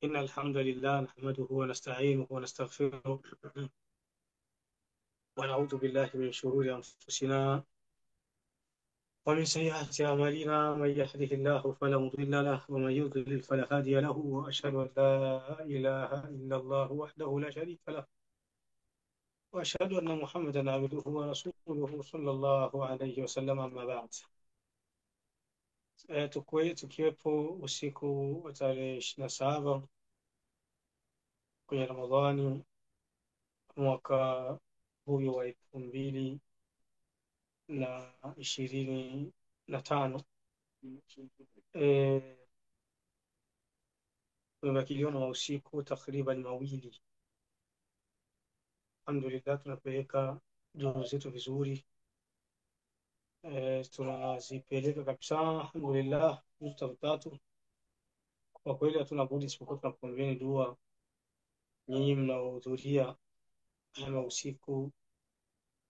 إن الحمد لله نحمده ونستعينه ونستغفره ونعوذ بالله من شرور أنفسنا ومن سيئات أعمالنا. من يهده الله فلا مضل له ومن يضلل فلا هادي له، وأشهد أن لا إله إلا الله وحده لا شريك له، وأشهد أن محمدا عبده ورسوله صلى الله عليه وسلم. أما بعد. Tukiwepo usiku wa tarehe 27 kwenye Ramadhani mwaka huyu wa 2025, tumebakiliwa na usiku takriban mawili. Alhamdulillah, tunapeleka juhudi zetu vizuri, tunazipeleka kabisa. Alhamdulillah, juzu tatu. Kwa kweli hatuna budi isipokuwa tunakuombeeni dua nyinyi mnaohudhuria haya usiku.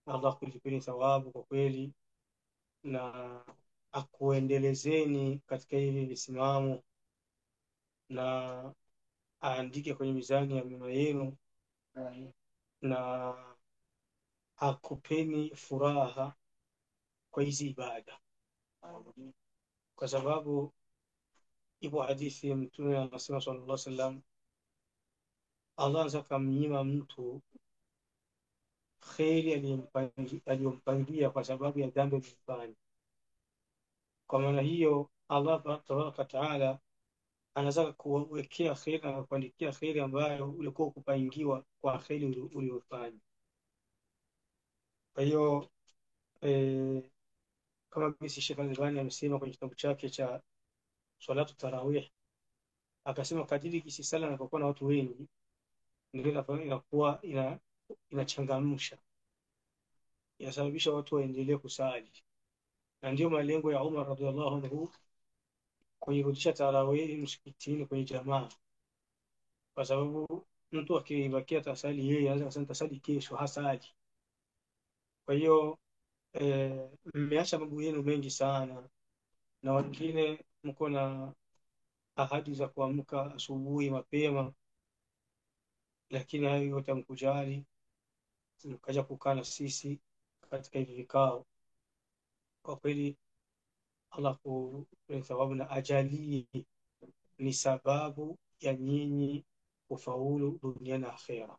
Allah kulipeni thawabu kwa kweli, na akuendelezeni katika hivi visimamo, na aandike kwenye mizani ya mema yenu, na akupeni furaha kwa hizi ibada, kwa sababu ipo hadithi ya Mtume anasema sallallahu alaihi wasallam, Allah anaweza kumnyima mtu kheri aliyompangia kwa sababu ya dhambi aliyofanya. Kwa maana hiyo Allah tabaraka taala anaweza kuwekea kheri na kuandikia kheri ambayo ulikuwa kupangiwa kwa kheri uliyofanya. Kwa hiyo kama bisi Sheikh Al-Albani amesema kwenye kitabu chake cha Salatu Tarawih, akasema kadiri kisi sala inapokuwa na watu wengi ndio inakuwa inachangamsha, inasababisha watu waendelee kusali, na ndio malengo ya Umar radhiallahu anhu kuirudisha tarawih msikitini kwenye jamaa, kwa sababu mtu akibakia tasali yeye anaweza kusema tasali kesho hasali. Kwa hiyo mmeacha mambo yenu mengi sana, na wengine mko na ahadi za kuamka asubuhi mapema, lakini hayo yote mkujali, mkaja kukaa na sisi katika hivi vikao. Kwa kweli Allah kupeni thawabu na ajalie ni sababu ya nyinyi kufaulu dunia na akhera.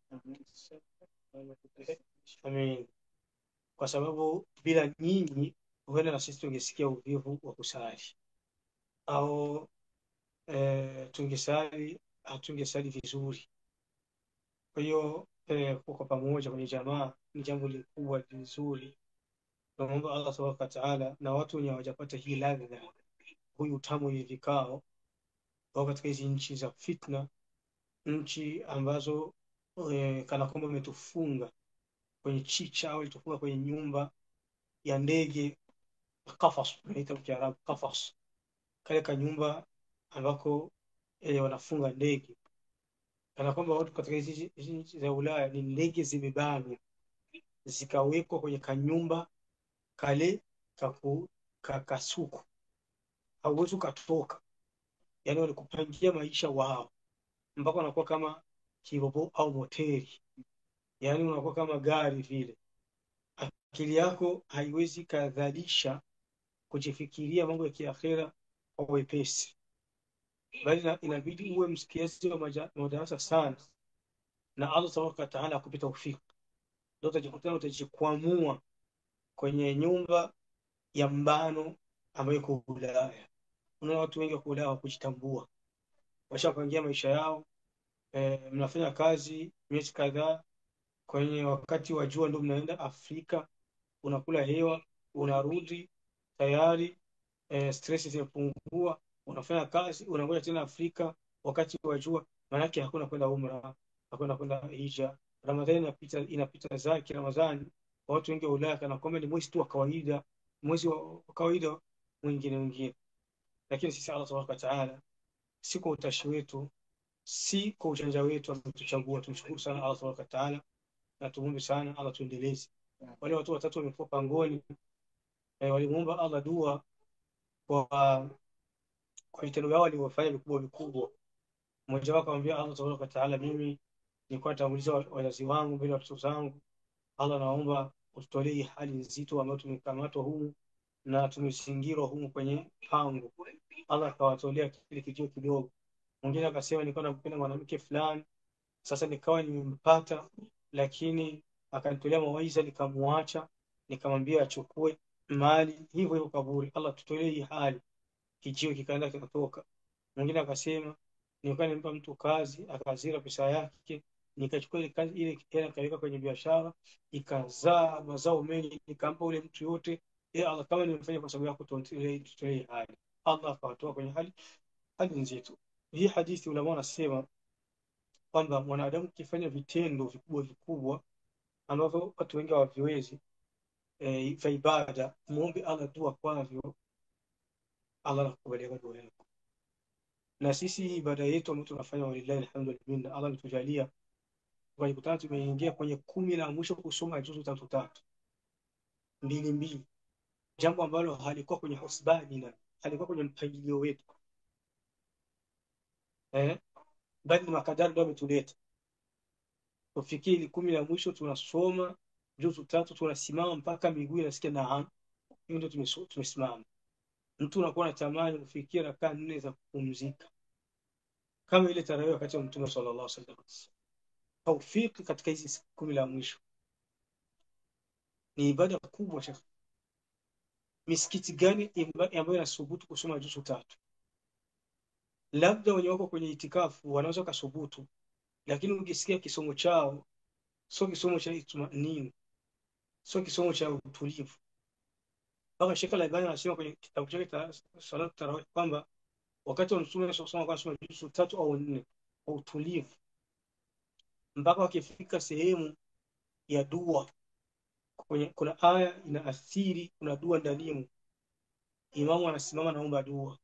Amin. Kwa sababu bila nyinyi huenda na sisi tungesikia uvivu wa kusali, au hatungesali vizuri. Kwa hiyo kwa pamoja kwenye jamaa ni jambo likubwa vizuri. Tunaomba Allah subhanahu wa ta'ala, na watu wenye hawajapata hii ladha, huyu utamu hivi vikao, au katika hizi nchi za fitna, nchi ambazo kana kwamba umetufunga kwenye chicha au tufunga kwenye nyumba ya ndege, qafas, tunaita kwa Kiarabu qafas, kale ka nyumba ambako wanafunga ndege, kana kwamba watu katika hizi nchi za Ulaya ni ndege zimebanwa zikawekwa kwenye kanyumba kale kasuku, hauwezi ukatoka. Yani walikupangia maisha wao mpaka unakuwa kama kirobo au moteri, yani unakuwa kama gari vile. Akili yako haiwezi kadhalisha kujifikiria mambo ya kiakhera kwa wepesi, bali inabidi uwe msikiaji wa madarasa sana, na Allah tabaraka wa taala akupe taufiki, ndio utajikutana utajikwamua kwenye nyumba ya mbano ambayo iko Ulaya. Unaona watu wengi wa Ulaya hawakujitambua, washapangia maisha yao. Mnafanya kazi miezi kadhaa, kwenye wakati wa jua ndio mnaenda Afrika, unakula hewa, unarudi tayari stress zimepungua, unafanya kazi, unakuja tena Afrika wakati wa jua. Maana yake hakuna kwenda umra, hakuna kwenda hija. Ramadhani inapita zake Ramadhani, watu wengi wa Ulaya kana kwamba ni mwezi tu wa kawaida, mwezi wa kawaida mwingine. Lakini sisi Allah subhanahu wa ta'ala, si kwa utashi wetu, si kwa ujanja wetu ametuchagua. Tumshukuru sana Allah subhanahu wa ta'ala, na tumuombe sana Allah tuendeleze. Wale watu watatu wamekuwa pangoni, walimuomba Allah dua kwa vitendo vyao walivyofanya vikubwa. Mmoja wao akamwambia Allah tabaraka wa taala, mimi nilikuwa natanguliza wazazi wangu mbele ya watoto zangu. Allah, naomba ututolee hali nzito ambayo tumekamatwa humu na tumezingirwa humu kwenye pango. Allah akawatolea kile kijio kidogo. Mwingine akasema nilikuwa nampenda mwanamke fulani, sasa nikawa nimempata, lakini akanitolea mawaidha, nikamwacha, nikamwambia achukue mali hivyo hivyo kaburi. Allah, tutolee hii hali. Kijio kikaenda kikatoka. Mwingine akasema nilikuwa nimpa mtu kazi, akazira pesa yake, nikachukua ile kazi ile tena nikaweka kwenye biashara, ikazaa mazao mengi, nikampa ule mtu yote. Allah, kama nimefanya kwa sababu yako, tutolee hali. Allah akawatoa kwenye hali nzito. Hii hadithi ulama wanasema kwamba mwanadamu kifanya vitendo vikubwa vikubwa ambavyo watu wengi hawaviwezi vya ibada, muombe Allah dua kwavyo, Allah anakubalia dua yako. Na sisi ibada yetu ambayo tunafanya, walillahi alhamdulillah, Allah ametujalia tukajikuta tumeingia kwenye 10 la mwisho kusoma juzu 3 2, jambo ambalo halikuwa kwenye husbani na halikuwa kwenye mpangilio wetu, bali makadari ndio ametuleta tufikie ile 10 la mwisho. Tunasoma juzu 3, tunasimama mpaka miguu inasikia naam, hiyo ndio tumesimama. Mtu anakuwa anatamani kufikia rakaa 4 za kupumzika kama ile tarawih wakati wa Mtume sallallahu alaihi wasallam. Taufiki katika hizi 10 la mwisho ni ibada kubwa sana. Misikiti gani ambayo inasubutu kusoma juzu 3? Labda wenye wako kwenye itikafu wanaweza kusubutu, lakini ukisikia kisomo chao sio kisomo cha itmanini, sio kisomo cha utulivu. Baba Sheikh Al-Albani anasema kwenye kitabu chake Salat Tarawih kwamba wakati wa Mtume sallallahu alaihi wasallam juzu 3 au 4 kwa utulivu, mpaka wakifika sehemu ya dua, kuna aya inaathiri, kuna dua ndani, imamu anasimama naomba dua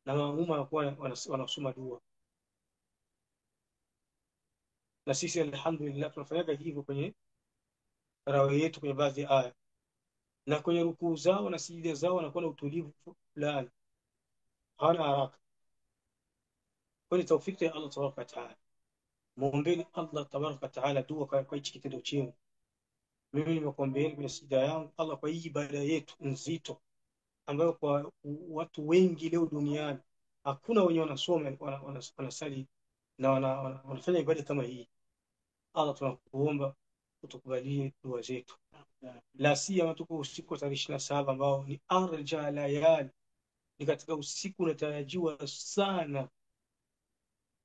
na maamuma wanakuwa wanasoma dua. Na sisi alhamdulillah tunafanya hivyo kwenye tarawih yetu, kwenye baadhi ya aya, na kwenye rukuu zao na sijida zao wanakuwa na utulivu fulani, hawana haraka. Kwa tawfiki ya Allah tabaraka wa taala, muombeeni Allah tabaraka wa taala dua kwa hichi kitendo chenu. Mimi nimekuombeeni kwenye sijida yangu, Allah, kwa hii ibada yetu nzito ambayo kwa watu wengi leo duniani hakuna wenye wanasoma wanasali na wanafanya ibada kama hii. Allah, tunakuomba utukubalie dua zetu, la siyama tuko usiku wa tarehe 27 ambao ni arja layali, ni katika usiku unatarajiwa sana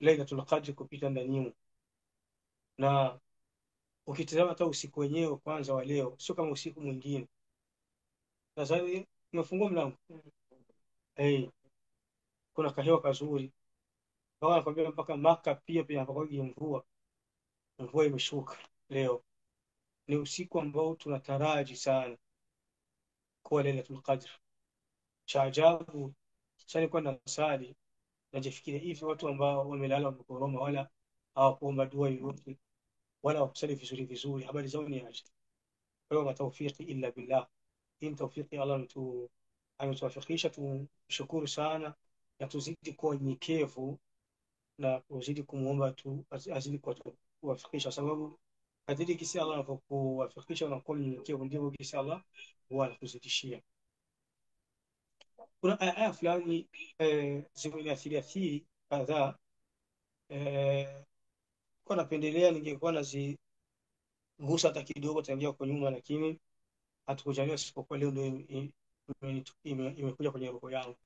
Lailatul Qadr kupita ndani. Na ukitazama hata usiku wenyewe kwanza wa leo sio kama usiku mwingine. Sasa umefungua mlango, kuna kahewa kazuri, mpaka nakwambia mpaka Maka pia hapakuwa mvua imeshuka. Leo ni usiku ambao tunataraji sana kuwa Lailatul Qadr. Cha ajabu sasa nilikuwa nasali najifikiria hivi, watu ambao wamelala wamekoroma, wala hawakuomba dua yoyote, wala hawakusali vizuri, habari zao ni aje? Kwa hiyo tawfiki illa billah. Hii tawfiki Allah ametuwafikisha, tumshukuru sana, na tuzidi kuwa nyenyekevu na tuzidi kumuomba azidi kuwafikisha, sababu kadiri kisi Allah anapokuwafikisha unakuwa mnyenyekevu, ndivyo kisi Allah huwa anakuzidishia. Kuna aya fulani zimeniathiri kadhaa, kwa napendelea ningekuwa nazigusa hata kidogo tangia kwa nyuma, lakini hatukujaliwa, sipokuwa leo ndio imekuja kwenye roho yangu.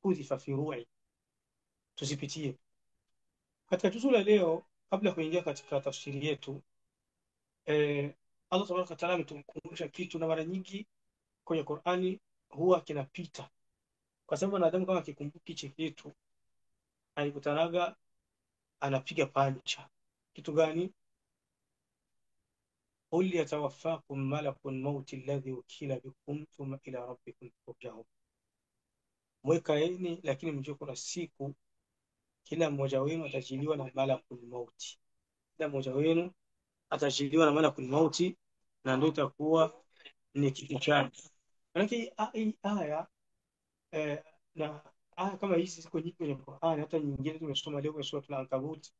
Hudhifa fi ru'i, tuzipitie katika juzu la leo. Kabla kuingia katika tafsiri yetu, Allah tabaraka wa taala ametukumbusha kitu, na mara nyingi kwenye Qur'ani huwa kinapita, kwa sababu wanadamu kama akikumbuki hichi kitu alikutanaga anapiga pancha. Kitu gani? Qul yatawaffakum malakul mauti alladhi ukila bikum thumma ila rabbikum turja'un. Mwekaeni, lakini mjue kuna siku kila mmoja wenu atajiliwa na malakul mauti, kila mmoja wenu atajiliwa na malakul mauti, na ndio itakuwa ni kitu chake. Maana hii aya na aya kama hizi ziko nyingi kwenye Qur'an, hata nyingine tumesoma leo kwenye sura Al-Ankabut,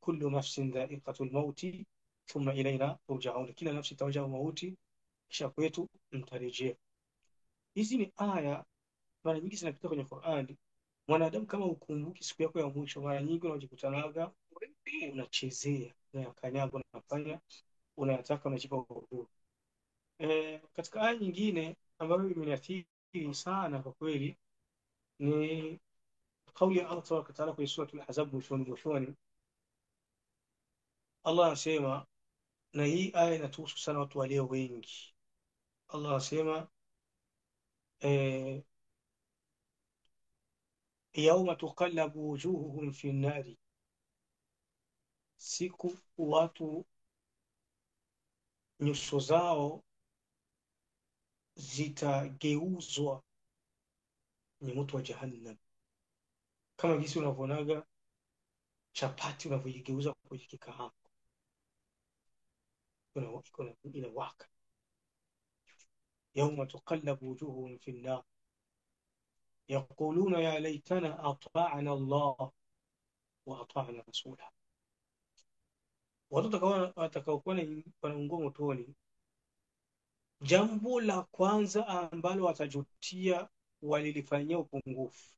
kullu nafsin dha'iqatul mauti thumma ilayna turja'un, kila nafsi itaonja mauti kisha kwetu mtarejea. Hizi ni aya mara nyingi zinapita kwenye Qur'an. Mwanadamu kama ukumbuki siku yako ya mwisho, mara nyingi unajikutanaga unachezea, unayakanyaga, unafanya unayataka, unajipa uhuru. Katika aya nyingine ambayo imeniathiri sana kwa kweli ni kauli ya Allah tabaraka wa taala kwenye sura Al-Ahzab mwishoni. Allah anasema, na hii aya inatuhusu sana watu walio wengi. Allah anasema yauma tuqallabu wujuhuhum fi nnari, siku watu nyuso zao zitageuzwa kwenye moto wa Jahannam, kama jinsi unavyonaga chapati unavyojigeuza kwenye kikaango, inawaka. Yauma tuqallabu wujuhuhum fi nnar yaquluna ya laitana ata'na Allah wa ata'na rasulah. Watu watakaokuwa wanaungua motoni, jambo la kwanza ambalo watajutia walilifanyia upungufu,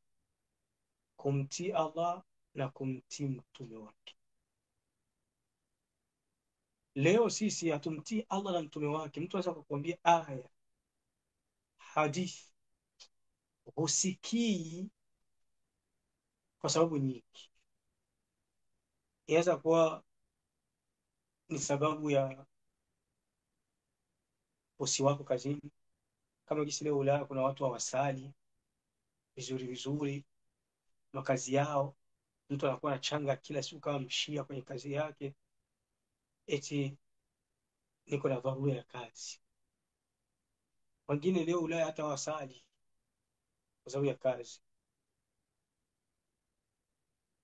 kumtii Allah na kumtii mtume wake. Leo sisi hatumtii Allah na mtume wake. Mtu anaweza kukuambia aya, hadithi, husikii kwa sababu nyingi. Inaweza kuwa ni sababu ya bosi wako kazini, kama jinsi leo Ulaya kuna watu hawasali vizuri makazi yao. Mtu anakuwa anachanga kila siku kama mshia kwenye kazi yake, eti niko na dharura ya kazi. Wengine leo Ulaya hata wasali kwa sababu ya kazi.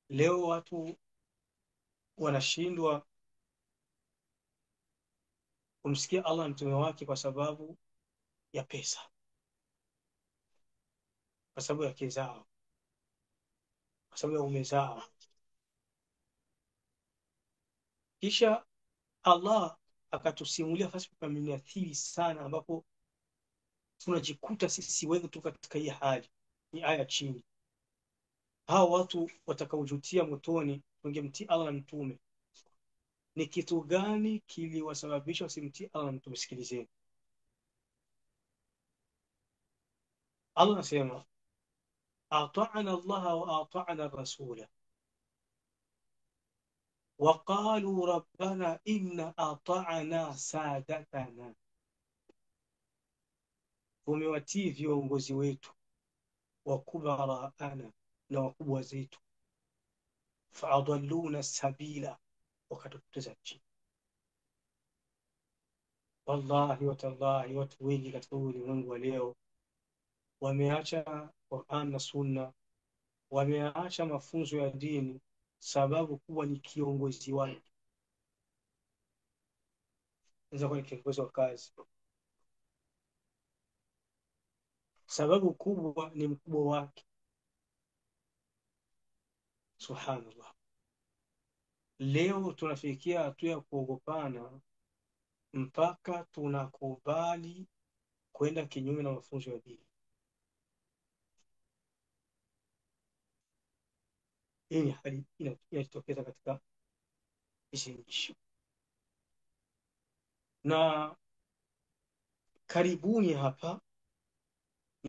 Leo watu wanashindwa kumsikia Allah na mtume wake kwa sababu ya pesa, kwa sababu ya wake zao, kwa sababu ya ume zao. Kisha Allah akatusimulia fasi pameniathiri sana, ambapo tunajikuta sisi wengi tu katika hii hali. Ni aya chini, hao watu watakaojutia motoni wangemtii Allah na mtume. Ni kitu gani kiliwasababisha wasimtii Allah na mtume? Sikilizeni. Allah anasema ata'na Allah wa ata'na rasula wa qalu rabbana inna ata'na sadatana, tumewatii viongozi wetu wa kubaraana, na wakubwa zetu, faadalluna sabila, wakatupoteza njia. Wallahi watallahi, watu wengi katika ulimwengu wa leo wameacha Qur'an na Sunna, wameacha mafunzo ya dini. Sababu kubwa ni kiongozi wake. Inaweza kuwa ni kiongozi wa kazi. Sababu kubwa ni mkubwa wake. Subhanallah, leo tunafikia hatua ya kuogopana mpaka tunakubali kwenda kinyume na mafunzo ya dini. Hii ni hali inajitokeza katika hizi nchi, na karibuni hapa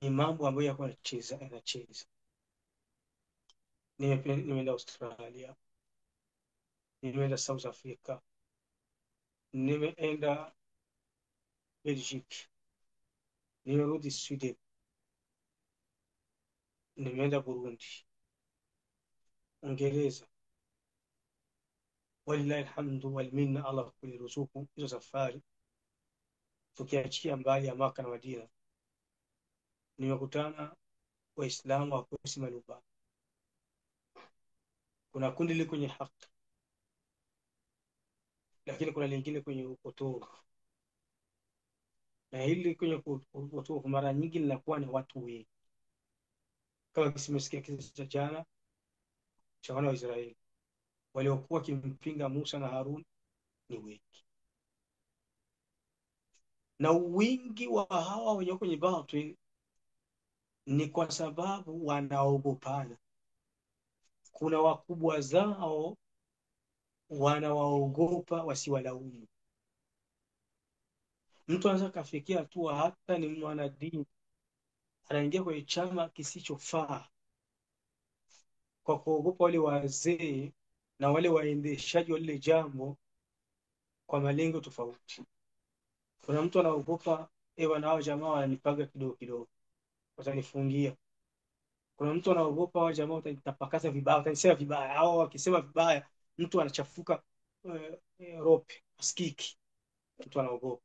ni mambo ambayo yako yanacheza. Nimeenda Australia, nimeenda South Africa, nimeenda Belgique, nimerudi Sweden, nimeenda Burundi, Uingereza. Walillahi alhamdu wal minna, Allah kuniruzuku hizo safari. Tukiachia mbali ya Maka na Madina, nimekutana Waislamu wakosi malumbano. Kuna kundi liko kwenye haki, lakini kuna lingine kwenye upotovu, na hili kwenye upotovu mara nyingi linakuwa ni watu wengi. kama kisimesikia kisa cha jana cha wana wa Israeli waliokuwa kimpinga Musa na Harun ni wengi, na wingi wa hawa wenye kwenye batil ni kwa sababu wanaogopana. Kuna wakubwa zao wanawaogopa wasiwalaumu. Mtu anaweza kafikia hatua hata ni mwanadini anaingia kwenye chama kisichofaa kwa kuogopa wale wazee na wale waendeshaji wa lile jambo kwa malengo tofauti. Kuna mtu anaogopa na hao jamaa wananipaga kidogo kidogo, watanifungia. Kuna mtu anaogopa hao jamaa watanitapakaza vibaya, watanisema vibaya, au wakisema vibaya mtu anachafuka rope askiki, mtu anaogopa.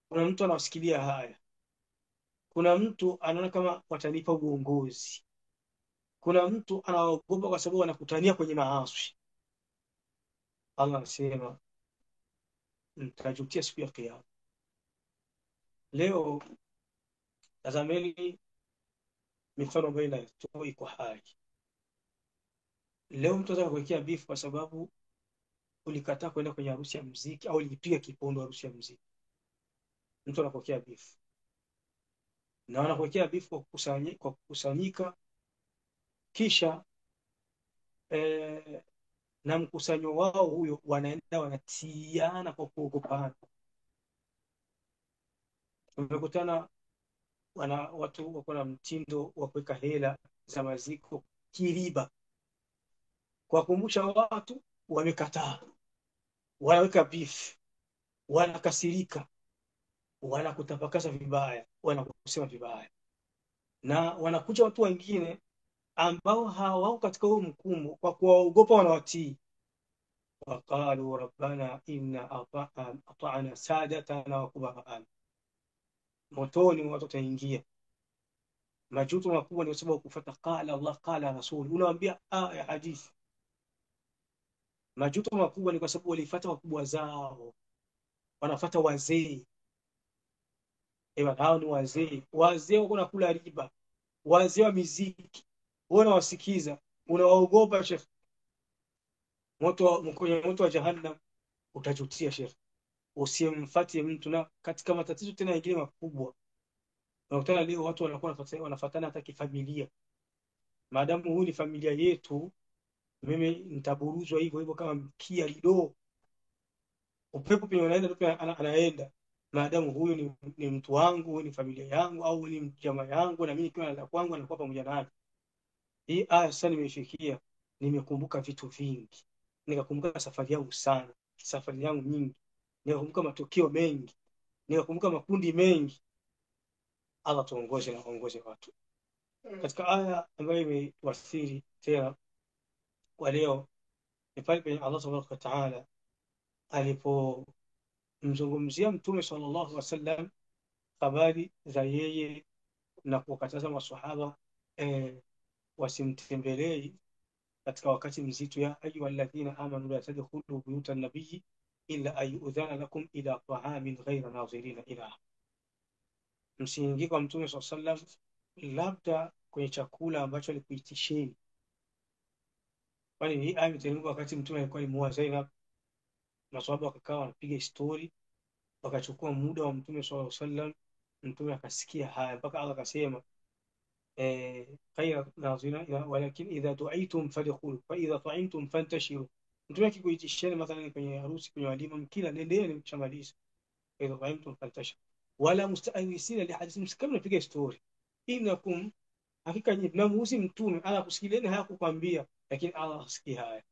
Kuna mtu anawasikilia haya. Kuna mtu anaona kama watanipa uongozi. Kuna mtu anaogopa kwa sababu wanakutania kwenye maasi. Allah anasema mtajutia siku ya Kiyama. Leo tazameni mifano ambayo inatoa iko hai. Leo mtu anataka kuwekea beef kwa sababu ulikataa kwenda kwenye harusi ya muziki au ulipiga kipondo harusi ya muziki. Mtu anapokea beef. Na wanakuwekea beef kwa kukusanyika kisha na mkusanyo wao huyo wanaenda wanatiana kwa kuogopana. Tumekutana watu wako na mtindo wa kuweka hela za maziko kiriba, kwa kumbusha watu wamekataa, wanaweka beef, wanakasirika, wanakutapakaza vibaya, wanakusema vibaya, na wanakuja watu wengine ambao hawako katika huo mkumbo, kwa kuwaogopa wanawatii. Waqalu rabbana inna ata'na sadatana wa kubara'ana, motoni watu wataingia. Majuto makubwa ni sababu kufuata qala Allah qala rasul, unawaambia ya hadithi. Majuto makubwa ni kwa sababu walifuata wakubwa zao, wanafuata wazee. Hao ni wazee wako nakula riba, wazee wa miziki, unawasikiza, unawaogopa Sheikh. Kwenye moto wa jahannam utajutia Sheikh, usimfuatie mtu. Na katika matatizo tena mengine makubwa unakutana leo watu wanakuwa wanafuatana hata kifamilia. Maadamu huyu ni familia yetu, mimi nitaburuzwa hivyo hivyo kama mkia lido, upepo pia unaenda pia anaenda. Maadamu huyu ni mtu wangu, huyu ni familia yangu, au ni jamaa yangu, na mimi kiwa na kwangu anakuwa pamoja naye. Hii aya sasa nimefikia, nimekumbuka vitu vingi, nikakumbuka safari yangu sana, safari yangu nyingi, nikakumbuka matukio mengi, nikakumbuka makundi mengi. Allah tuongoze na aongoze watu. Katika aya ambayo imetuathiri tena kwa leo ni pale penye Allah subhanahu wa ta'ala alipomzungumzia Mtume sallallahu alaihi wasallam habari za yeye na kuwakataza maswahaba wasimtembelei katika wakati mzito. Ya ayyuhalladhina amanu la tadkhulu buyuta an-nabiyyi illa an yu'dhana lakum ila ta'amin ghayra nadhirina ilah, msiingie kwa Mtume sallallahu alaihi wasallam labda kwenye chakula ambacho alikuitisheni. Kwani hii aya imeteremka wakati Mtume alikuwa alimuoa Zainab. Maswahaba wakakaa wanapiga story, wakachukua muda wa Mtume sallallahu alaihi wasallam. Mtume akasikia haya mpaka Allah akasema khayra nadhirina walakin idha du'itum fadkhulu fa idha ta'imtum fantashiru. Mtume akikuitisheni mathalan kwenye harusi, kwenye walima, mkila nendeni mchamaliza. Idha ta'imtum fantashiru wala musta'anisina li hadith, msikam napiga story. Innakum, hakika nyinyi mnamuuzi Mtume, anakusikilieni haya kukwambia, lakini Allah asikia haya.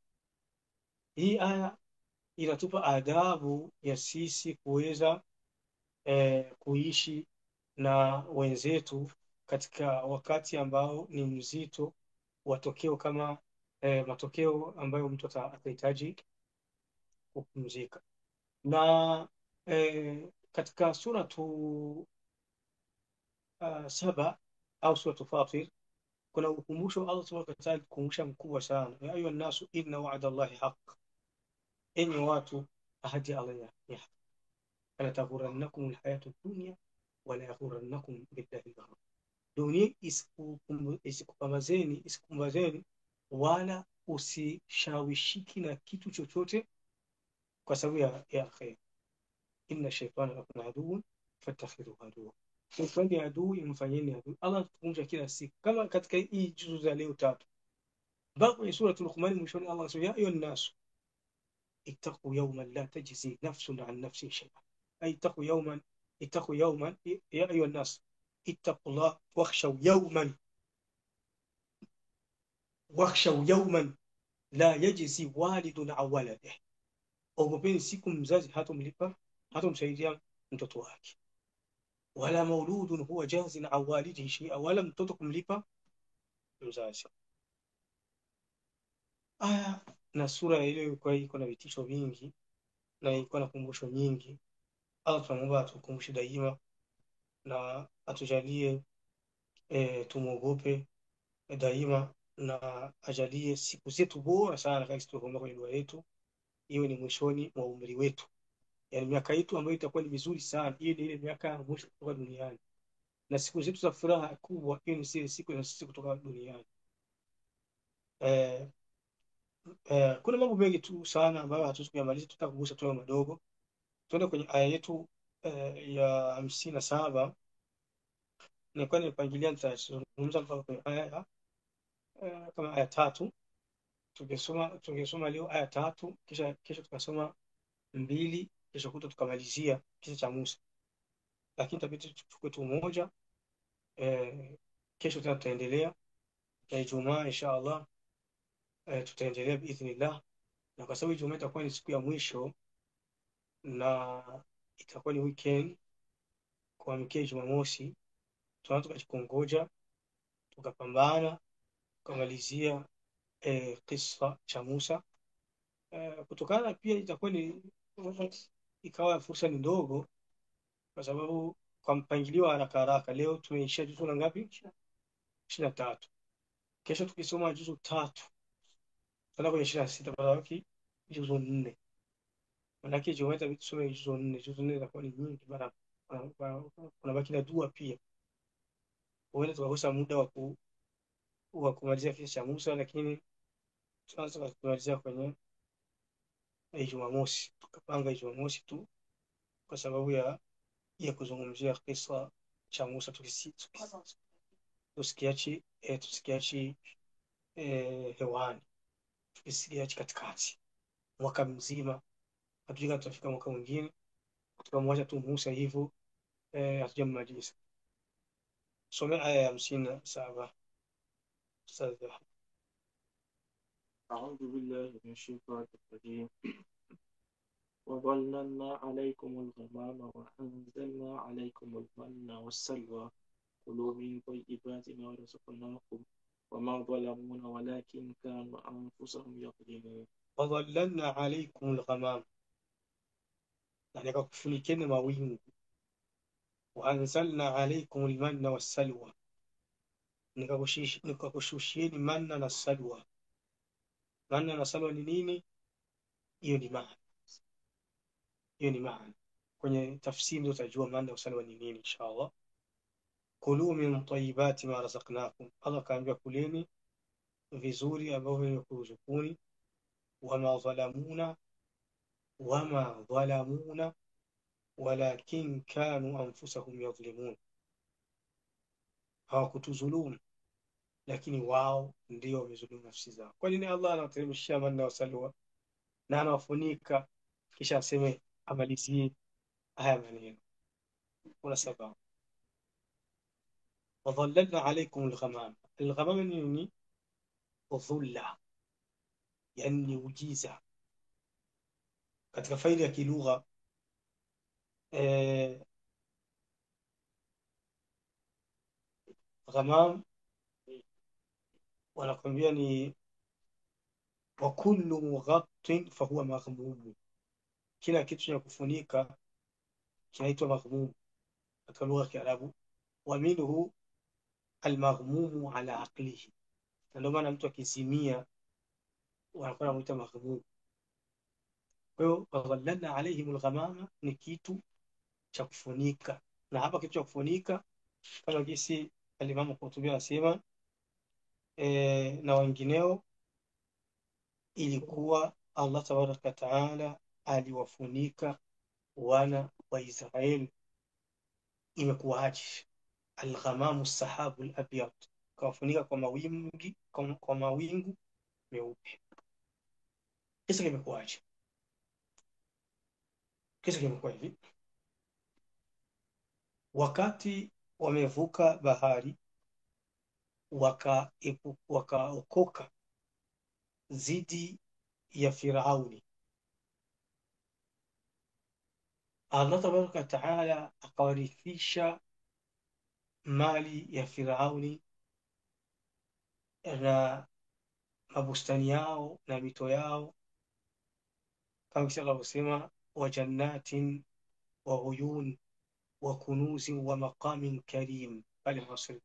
Hii aya inatupa adabu ya sisi kuweza kuishi na wenzetu katika wakati ambao ni mzito, watokeo kama matokeo ambayo mtu atahitaji kupumzika. Na katika suratu Saba au suratu Fatir kuna ukumbusho Allah subhanahu wa ta'ala, kukumbusha mkubwa sana. Ya ayuha nasu inna wa'da Allahi haqq, enyi watu ahadi ya Allah ni haki. Fala taghurannakum alhayatu dunya wala yaghurannakum billahi al-ghurur. dunia isikupumbazeni wala usishawishiki na kitu chochote kwa sababu ya kheri. Inna shaitana lakum aduwwun fattakhidhuhu aduwwa, mfanye adui, mfanyeni adui. Allah anatukumbusha kila siku, kama katika hii juzu za leo tatu mpaka kwenye suratul Luqman mwishoni, Allah anasema ya ayuha nnasu ittaqu yawman la tajzi nafsun an nafsin shay'an, ay ittaqu yawman ya ayuha nnas ittaqullah wakhshaw yawman la yajzi walidun an waladihi, ogopeni siku mzazi hatomsaidia mtoto wake, wala mauludun huwa jazin an walidihi shay'a, wala mtoto kumlipa mzazi. Aya na sura ile ilikuwa iko na vitisho vingi na ilikuwa na kumbusho nyingi. Allah tunamuomba atukumbushe daima na atujalie tumuogope daima, na ajalie siku zetu bora sana kama tulivyoomba kwenye dua yetu, iwe ni mwishoni mwa umri wetu, yani miaka yetu ambayo itakuwa ni vizuri sana, hiyo ni ile miaka ya mwisho kutoka duniani, na siku zetu za furaha kubwa, hiyo ni siku za sisi kutoka duniani. Kuna mambo mengi tu sana ambayo hatuwezi kuyamaliza, tutakugusa tu madogo. Tuende kwenye aya yetu ya 57. Nilikuwa nimepangilia nitazungumza mpaka kwenye aya kama aya 3. Tungesoma leo aya 3, kisha tukasoma 2, kisha kuto tukamalizia kisa cha Musa, lakini tabidi tuchukue tu moja. Kesho tena tutaendelea na Ijumaa insha Allah, tutaendelea biidhnillah, na kwa sababu Ijumaa itakuwa ni siku ya mwisho na itakuwa ni weekend kuamkia Jumamosi, tunaweza tukajikongoja tukapambana tukamalizia kisa cha Musa. Kutokana pia itakuwa ni ikawa fursa ni ndogo, kwa sababu kwa mpangilio wa haraka haraka leo tumeishia juzu la ngapi? 23. Kesho tukisoma juzu 3 tutaenda kwenye 26, baki juzu 4. Manake Ijumaa itabidi tusome juzu 4. Juzu 4 itakuwa ni nyingi, mara kuna baki na dua pia. Huenda tukakosa muda wa kumalizia kisa cha Musa, lakini tunaweza kumalizia kwenye Jumamosi, tukapanga Jumamosi tu kwa sababu ya kuzungumzia kisa cha Musa, tusikiachi hewani, tusikiachi katikati. Mwaka mzima hatujui kama tutafika mwaka mwingine, tukamwacha tu Musa hivyo hatujamaliza. Some aya ya 57. Ustadh. أعوذ بالله من الشيطان الرجيم. وظللنا عليكم الغمام وأنزلنا عليكم المن والسلوى كلوا من طيبات ما رزقناكم وما ظلمونا ولكن كانوا أنفسهم يظلمون. وظللنا عليكم الغمام, يعني kufunikeni mawingu. وأنزلنا عليكم المن والسلوى, nikakushushieni manna na salwa. Manna na salwa ni nini? Hiyo ni maana kwenye tafsiri ndio utajua manna na salwa ni nini inshallah. Kulu min tayyibati ma razaqnakum, Allah kaambia kuleni vizuri ambavyo nimekuruzukuni. Wama dhalamuna walakin kanu anfusahum yadhlimun, hawakutuzulumu lakini wao ndio wamezulumu nafsi zao. Kwa nini Allah anawateremshia manna wa salwa na anawafunika kisha aseme amalizie haya maneno? Kuna sababu. Wadhallalna alaykum alghamam. Alghamam ni nini? Dhulla, yani ujiza. Katika faili ya kilugha ghamam wanakwambia ni wa kullu mughattin fahuwa maghmum, kila kitu cha kufunika kinaitwa maghmum katika lugha ya Kiarabu. Wa minhu almaghmumu ala aqlihi, ndio maana mtu akizimia wanakuwa wanamuita maghmum. Kwa hiyo wadhallalna alayhim alghamama ni kitu cha kufunika, na hapa kitu cha kufunika kama jinsi Alimamu Qurtubi anasema na wengineo, ilikuwa Allah tabaraka taala aliwafunika wana wa Israeli. Imekuwaje? Alghamamu sahabu alabyad, kawafunika kwa mawingu meupe. Kisa kimekuwaje? Kisa kimekuwa hivi: wakati wamevuka bahari wakaokoka dhidi ya Firauni, Allah tabaraka taala akawarithisha mali ya Firauni na mabustani yao na mito yao, kama kisa alivyosema, wa jannatin wa uyun wa kunuzin wa maqamin karim pale Misri.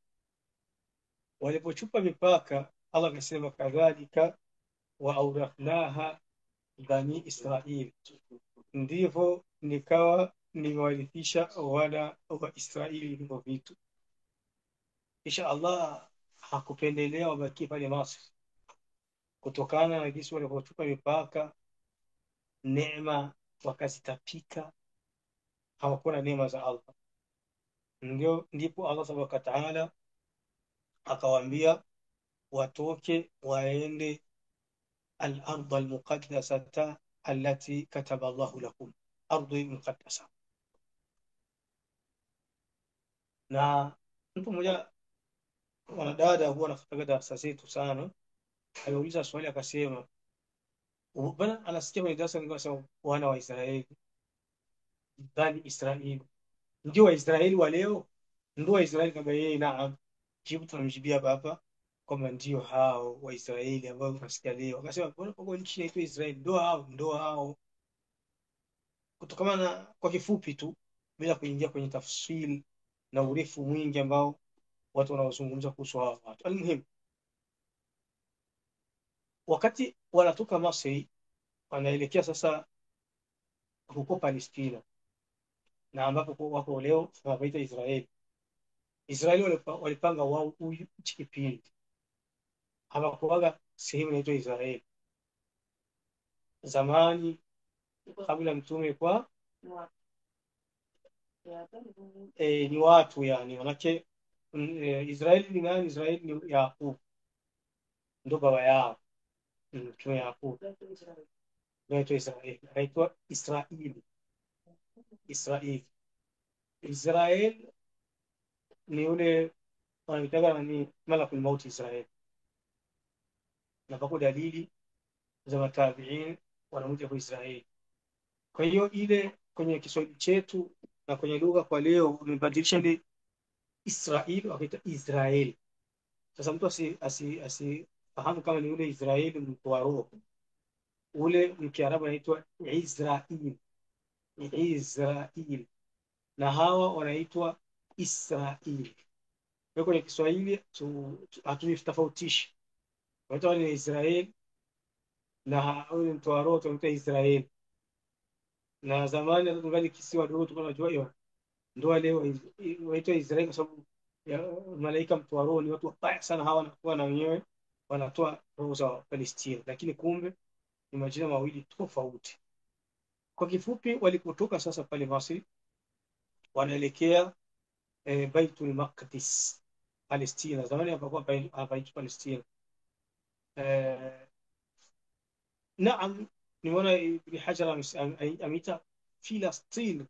Walipochupa mipaka, Allah akasema kadhalika wa aurathnaha bani Israil, ndivyo nikawa nimewarithisha wana wa Israeli hivyo vitu. Kisha Allah hakupendelea wabaki pale Misri kutokana na jinsi walivyochupa mipaka, neema wakazitapika, hawakuwa na neema za Allah. Ndipo Allah subhanahu wa ta'ala akawaambia watoke waende al-ardh al-muqaddasata allati kataba Allahu lakum, ardhi muqaddasa. Na mtu mmoja, mwanadada huwa anafuatilia darasa zetu sana, aliuliza swali akasema, bana, anasikia kwenye darasa ningesema wana wa Israeli, bani Israeli ndio wa Israeli wa leo, ndio wa Israeli? Kama yeye naam, jibu tunamjibia baba kwamba ndio hao wa Israeli ambao tunasikia leo. Akasema mbona kwa nchi inaitwa Israeli? Ndio hao. Kutokana na, kwa kifupi tu, bila kuingia kwenye tafsiri na urefu mwingi ambao watu wanaozungumza kuhusu hao watu. Almuhimu, wakati wanatoka Misri wanaelekea sasa huko Palestina, na ambapo wako leo tunapaita Israeli. Israeli walipanga wao huyu nchi kipindi, hawakuwaga sehemu inaitwa Israeli zamani kabla mtume kwa ni watu yani, manake Israeli ni nani? Israeli ni Yakub, ndo baba yao mtume Yakub, inaitwa Israeli, inaitwa Israeli. Israeli ni ule wanaitaga ni malakul mauti Israeli, na pako dalili za matabiin wanamuja kwa Israeli. Kwa hiyo ile kwenye Kiswahili chetu na kwenye lugha kwa leo wamebadilisha ile Israeli wakaita Israeli. Sasa mtu asifahamu kama ni ule Israeli mtu wa roho, ule mkiarabu anaitwa Israeli, na hawa wanaitwa Israeli. Kwa kwenye Kiswahili hatutofautishi, wanaitwa ni Israeli na ule mtu wa roho tunaita Israeli. Na zamani tungali kisiwa dogo tunajua hiyo, ndio leo waitwa Israeli kwa sababu ya malaika mtu wa roho. Ni watu wabaya sana hawa, wanakuwa na wenyewe wanatoa roho za Palestina, lakini kumbe ni majina mawili tofauti. Kwa kifupi, walipotoka sasa pale Misri wanaelekea Baitul Maqdis, Palestina. Zamani hapakuwa hapaitwa Palestina. Naam, nimeona Ibn Hajar ameita Filastin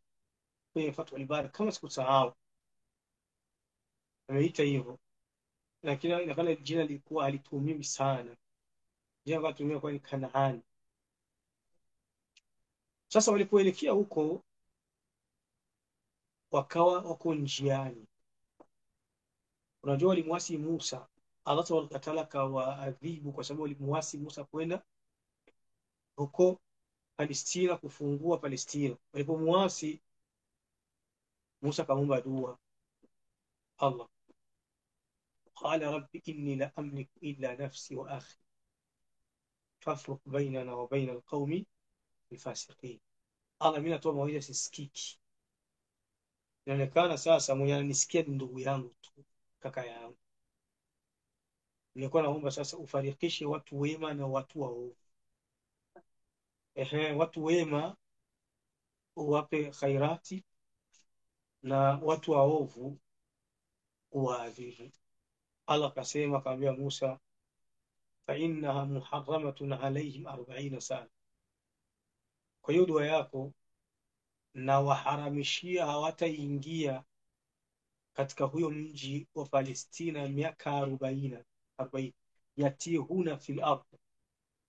kwenye Fathul Bari, kama sikusahau ameita hivyo, lakini inaonekana jina lilikuwa halitumiwi sana. Jina lilitumiwa kwa ni Kanaani. Sasa walipoelekea huko wakawa wako njiani. Unajua walimwasi Musa, Allah subhanahu wa ta'ala kawaadhibu kwa sababu walimwasi Musa kwenda huko Palestina, kufungua Palestina. Walipomwasi Musa kaomba dua Allah, qala rabbi inni la amliku illa nafsi wa akhi fafruq bainana wa baina alqaumi alfasiqin. Allah, mimi natoa mawaidha sisikiki, inaonekana sasa mwenye ananisikia ni ndugu yangu tu, kaka yangu, nilikuwa naomba sasa ufarikishe watu wema na watu waovu. Watu wema uwape khairati na watu waovu uwaadhibu. Allah kasema, akamwambia Musa, fa innaha muharramatun alayhim 40 sana. Kwa hiyo dua yako na waharamishia hawataingia katika huyo mji wa Palestina miaka 40 yatihuna fil ardh,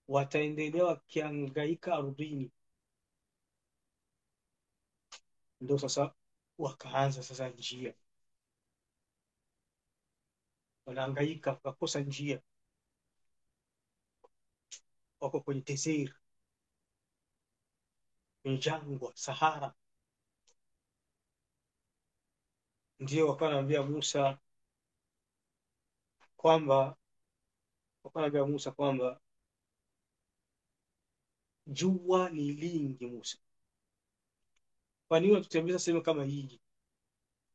wataendelea wakiangaika ardhini. Ndio sasa wakaanza sasa njia, wanaangaika wakakosa njia, wako kwenye desert, kwenye jangwa Sahara. Ndio wakawa wanaambia Musa kwamba jua ni lingi. Musa, kwa nini unatutembeza sehemu kama hii?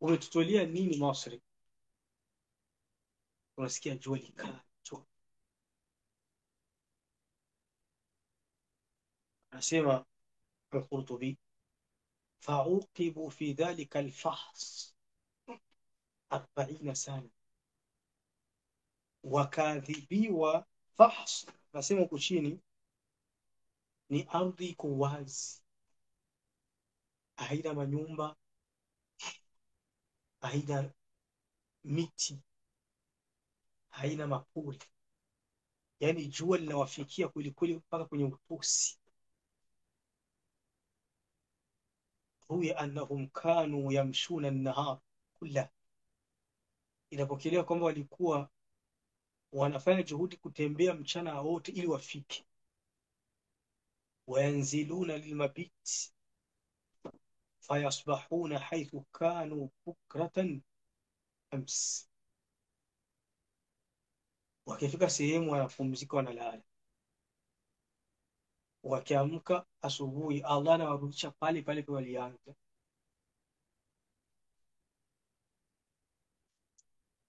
Umetutolea nini Masri? Unasikia jua likali. Anasema al-Qurtubi, fauqibu fi dhalika al-fahs 40 sana, wakadhibiwa. Fahs nasema huku chini ni ardhi iko wazi, haina manyumba, haina miti, haina mapori, yani jua linawafikia kwelikweli mpaka kwenye utosi. Ruya annahum kanu yamshuna an-nahar kulla, inapokelewa kwamba walikuwa wanafanya juhudi kutembea mchana wote ili wafike. Wayanziluna lilmabit fayasbahuna haythu kanu bukratan ams, wakifika sehemu wanapumzika, wanalala. Wakiamka asubuhi, Allah anawarudisha pale pale kwa walianza.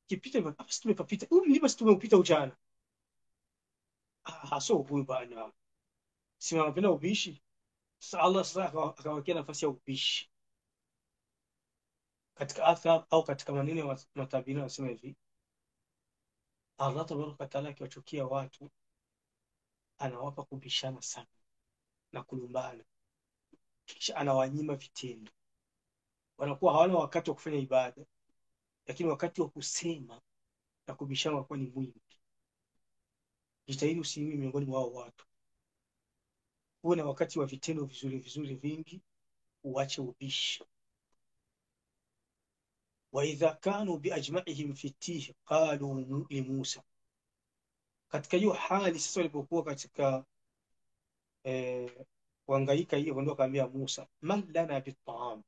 Kipita hapa tumepapita, mlima tumeupita ujana. So huyu bana, si wanapenda ubishi. Sasa Allah sasa akawekea nafasi ya ubishi katika athar au katika maneno ya matabiri. Wanasema hivi, Allah tabaraka wa taala akiwachukia watu anawapa kubishana sana na kulumbana, kisha anawanyima vitendo. Wanakuwa hawana wakati wa kufanya ibada, lakini wakati wa kusema na kubishana unakuwa ni mwingi. Jitahidi usiwe miongoni mwa hao watu, uwe na wakati wa vitendo vizuri vizuri vingi, uache ubishi. Wa idha kanu biajma'ihim fi tih qalu li Musa, katika hiyo hali sasa walipokuwa katika kuhangaika hiyo, ndio akaambia Musa, man lana bitaam.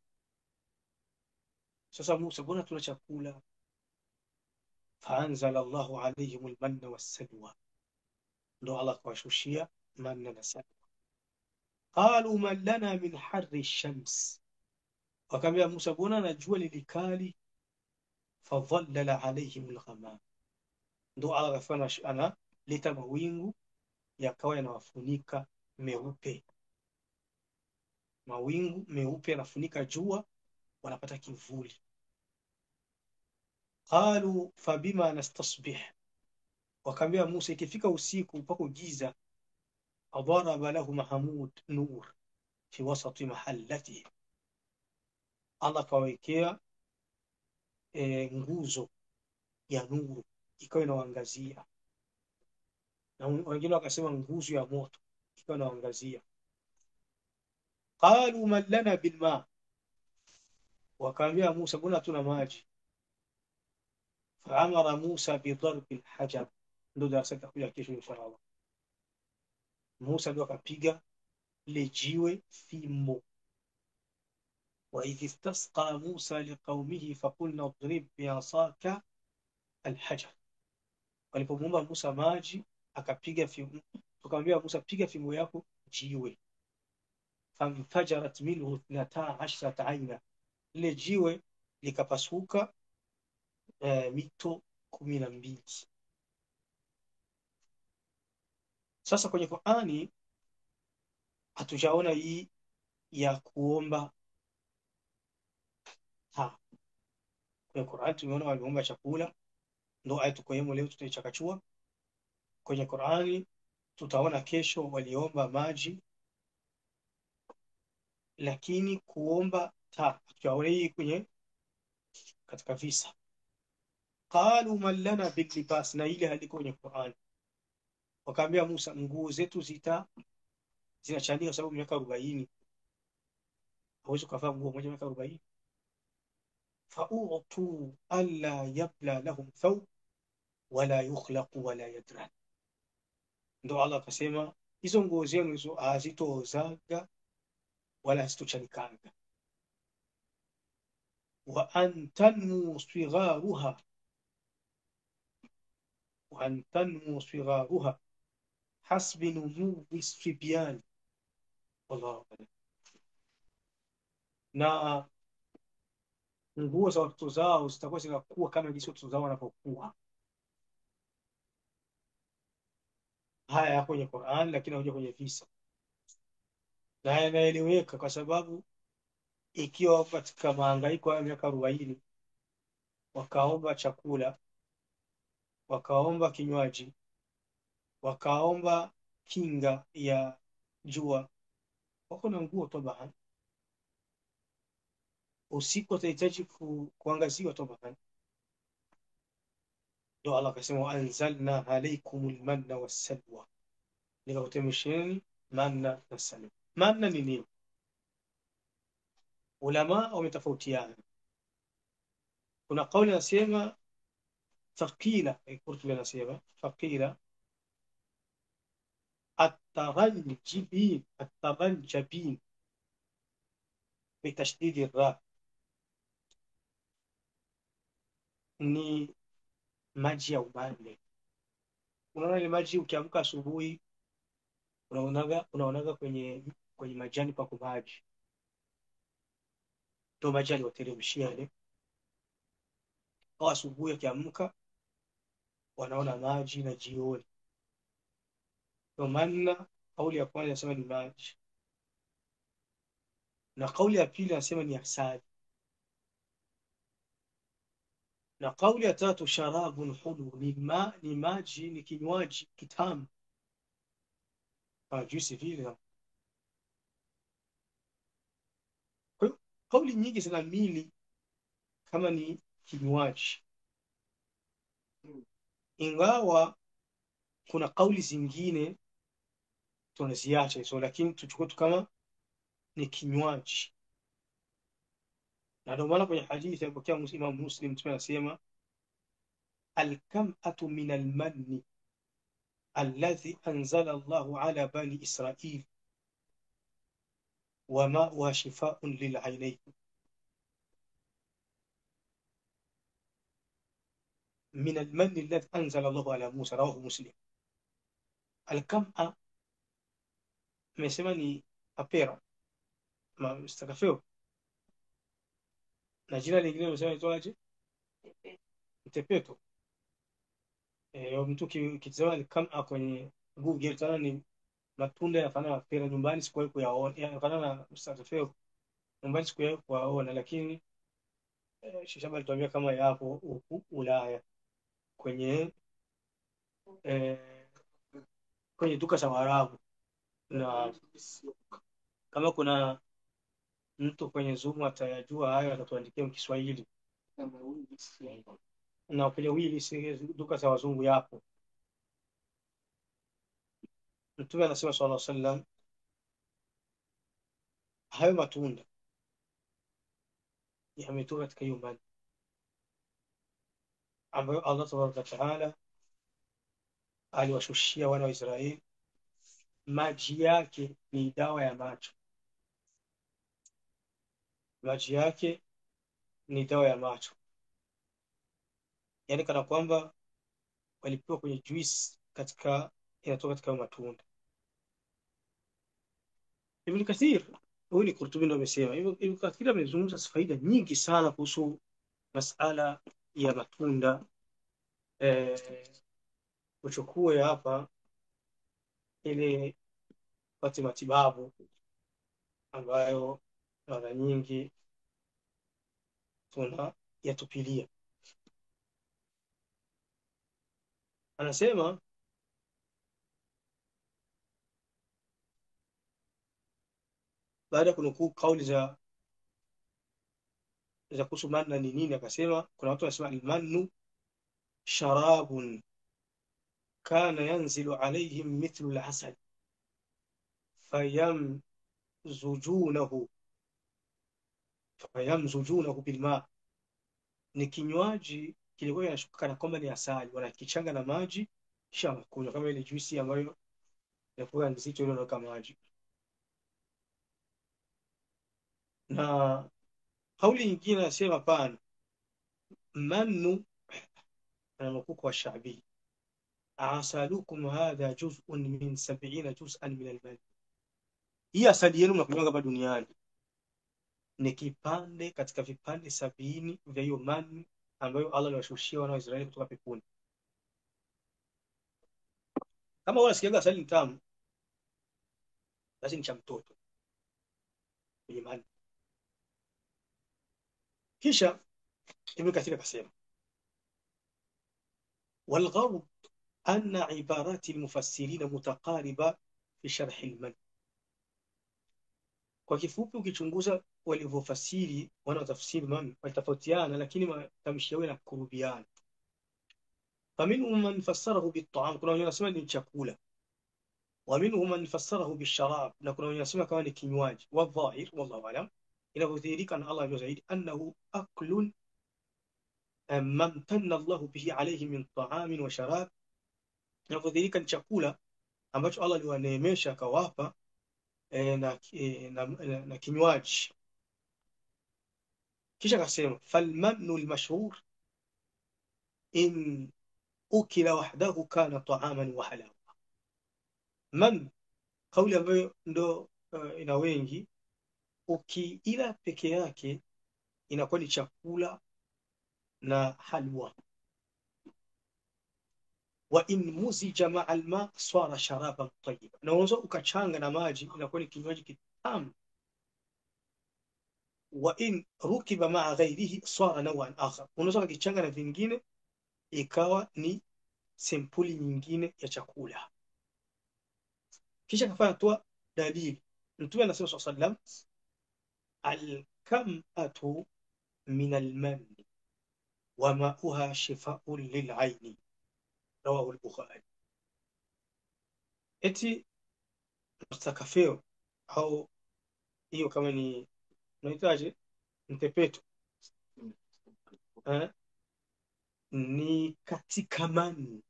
Sasa Musa, mbona tuna chakula? Faanzala Allahu alayhim almanna wassalwa, ndio Allah kawashushia manna na salwa. Qalu man lana min harri shams, wakaambia Musa, mbona na jua lilikali? Fadhallala alayhim alghamam, ndio Allah akafanya analeta mawingu yakawa yanawafunika meupe. Mawingu meupe yanafunika jua, wanapata kivuli. Qalu fabima nastasbih, wakaambia Musa, ikifika usiku pako giza. Adaraba lahum hamud nur fi wasati mahallatihi, Allah kawekea nguzo ya nuru ikawa inawaangazia, na wengine wakasema nguzo ya moto ikawa inawaangazia. Qalu man lana bilma, wakaambia Musa, mbona hatuna maji? Faamara Musa bidarbi alhajar, ndio darasa takuja kesho inshallah. Musa ndio akapiga ile jiwe fimbo. Wa idh istasqa Musa liqaumihi faqulna idrib bi'asaka alhajar, walipomwomba Musa maji akapiga fimbo, tukamwambia Musa, piga fimbo yako jiwe. Famfajarat minhu 12 aina, ile jiwe likapasuka mito 12. Sasa kwenye Qur'ani hatujaona hii ya kuomba taa. Kwenye Qur'ani tumeona waliomba chakula, ndio aya tuko leo tutaichakachua. Kwenye Qur'ani tutaona kesho waliomba maji, lakini kuomba taa hatujaona hii kwenye katika visa. Qalu man lana bil libas, na ile haliko kwenye Qur'ani. Wakaambia Musa, nguo zetu zinachanika kwa sababu miaka 40. Hawezi kuvaa nguo moja miaka 40. Fa'utu alla yabla lahum thawb wala yukhlaqu wala yadran. Ndio Allah akasema hizo nguo zenu hizo hazitoozaga wala hazitochanikanga. Wa an tanmu sigharuha hasbi numuwi sibyan. Wallahu a'lam. Na nguo za watoto zao zitakuwa zinakuwa kama jinsi watoto zao wanapokuwa. Haya yako kwenye Qur'an, lakini haja kwenye visa, na yanaeleweka kwa sababu ikiwa katika mahangaiko ya miaka 40 wakaomba chakula, wakaomba kinywaji, wakaomba kinga ya jua, wako na nguo toba. Usiku watahitaji kuangaziwa toba. Ndio Allah akasema anzalna alaykumul manna wassalwa, nikakutemesheni manna na salwa. Manna ni nini? Ulama wametofautiana. Kuna kauli nasema thaqila, Qurtubi anasema thaqila الترنجبين بتشديد الراء, ni maji ya umande. Unaona ile maji ukiamka asubuhi unaonaga kwenye majani pako maji, ndio maji aliwateremshia ile. Kwa asubuhi akiamka wanaona maji na jioni. Kwa maana kauli ya kwanza inasema ni maji, na kauli ya pili inasema ni asali, na kauli ya tatu sharabun hulu, ni maji, ni kinywaji kitamu kama juisi vile. Kwa hiyo kauli nyingi zina mili kama ni kinywaji, ingawa kuna kauli zingine tunaziacha hizo, lakini tuchukue tu kama ni kinywaji. Na ndio maana kwenye hadithi ya Imam Muslim Mtume anasema alkam'atu min almanni alladhi anzala Allahu ala bani Israil wa ma'uha shifaa'un lil'aynayn. من المن الذي أنزل الله على موسى, رواه مسلم. الكمأة amesema ni apera mstakafeo, na jina lingine amesema itwaje? Mtepeto. Mtu kitazama alkam'a kwenye Google tana ni matunda yanafanana na pera. Nyumbani sikuwahi kuyaona, yanafanana na mstakafeo nyumbani sikuwahi kuyaona, lakini Shishaba alituambia kama yapo huku Ulaya kwenye duka za Waarabu. Na kama kuna mtu kwenye Zoom atayajua hayo atatuandikia Kiswahili. Na kwenye wili duka za wazungu yapo. Mtume anasema sallallahu alaihi wasallam hayo matunda yametoka katika hiyo maji ambayo Allah tabaraka taala aliwashushia wana wa Israeli. Maji yake ni dawa ya macho, maji yake ni dawa ya macho, yani kana kwamba walipewa kwenye juice inatoka katika matunda. Ibn Kathir, huyu ni Qurtubi ndio amesema. Ibn Kathir amezungumza faida nyingi sana kuhusu masala ya matunda uchukue hapa ili pate matibabu ambayo mara nyingi tunayatupilia. Anasema baada ya kunukuu kauli za kuhusu manna ni nini, akasema kuna watu wanasema almannu sharabun kana yanzilu alayhim mithlu al-asal fayamzujunahu bilma, ni kinywaji kilikuwa kinashuka kana kwamba ni asali, wanakichanga na maji kisha wanakunywa kama ile juisi ambayo inakuwa nzito ile kama maji. Na kauli nyingine nasema pana mannu anamkuku wa Shaabi, asalukum hadha juz'un min 70 juz'an min al-man, hii asali yenu mnakunywa hapa duniani ni kipande katika vipande 70 vya hiyo mani ambayo Allah aliwashushia wana wa Israeli kutoka peponi. Kama unasikia asali ni tamu, basi ni cha mtoto kwenye mani. Kisha Ibn Kathir akasema والغرض أن عبارات المفسرين متقاربة في شرح المن. Kwa kifupi ukichunguza walivyofasiri wana tafsiri man walitofautiana, lakini matamshi yao yanakurubiana. فمنهم من فسره بالطعام, kuna wenye wanasema ni chakula. ومنهم من فسره بالشراب, na kuna wenye wanasema kama ni kinywaji. والظاهر والله أعلم inadhihirika na Allah zaidi annahu aklun ما امتن الله به عليه من طعام وشراب, inadhihirika ni chakula ambacho Allah aliwaneemesha akawapa na kinywaji. Kisha akasema falmannu almashhur in ukila wahdahu kana ta'aman wa halawa. Man, kauli ambayo ndo ina wengi, ukiila peke yake inakuwa ni chakula na halwa. Wa in muzija ma'a alma swara sharaban tayyiba, na unaweza ukachanga na maji inakuwa ni kinywaji kitamu. Wa in rukiba ma'a ghayrihi swara naw'an akhar, unaweza kukichanga na vingine ikawa ni sempuli nyingine ya chakula. Kisha kafanya toa dalili. Mtume anasema sallallahu alayhi wasallam al-kam'atu min al-man wa ma'uha shifaa'un lil-'ayn, rawahu al-Bukhari. Eti mstakafeo au hiyo kama ni unahitaji mtepeto ni katika mani,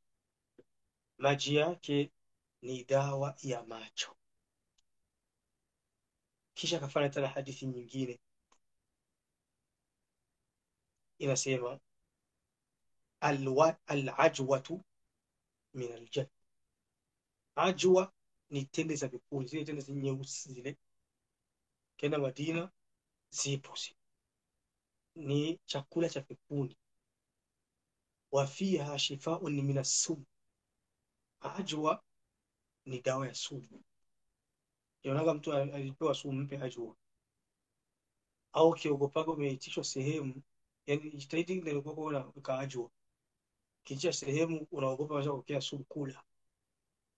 maji yake ni dawa ya macho. Kisha kafanya tena hadithi nyingine inasema al-ajwatu min al-jann, ajwa ni tende za vipuli, zile tende nyeusi zile, kenda Madina zipo, ni chakula cha peponi. Wa fiha shifaa'un min as-sum, ajwa ni dawa ya sumu. Yanaga mtu alipewa sumu, mpe ajwa. Au kiogopago umeitishwa sehemu, yani jitahidi ndio kwa kuona ajwa. Kicha sehemu unaogopa unaweza kupokea sumu, kula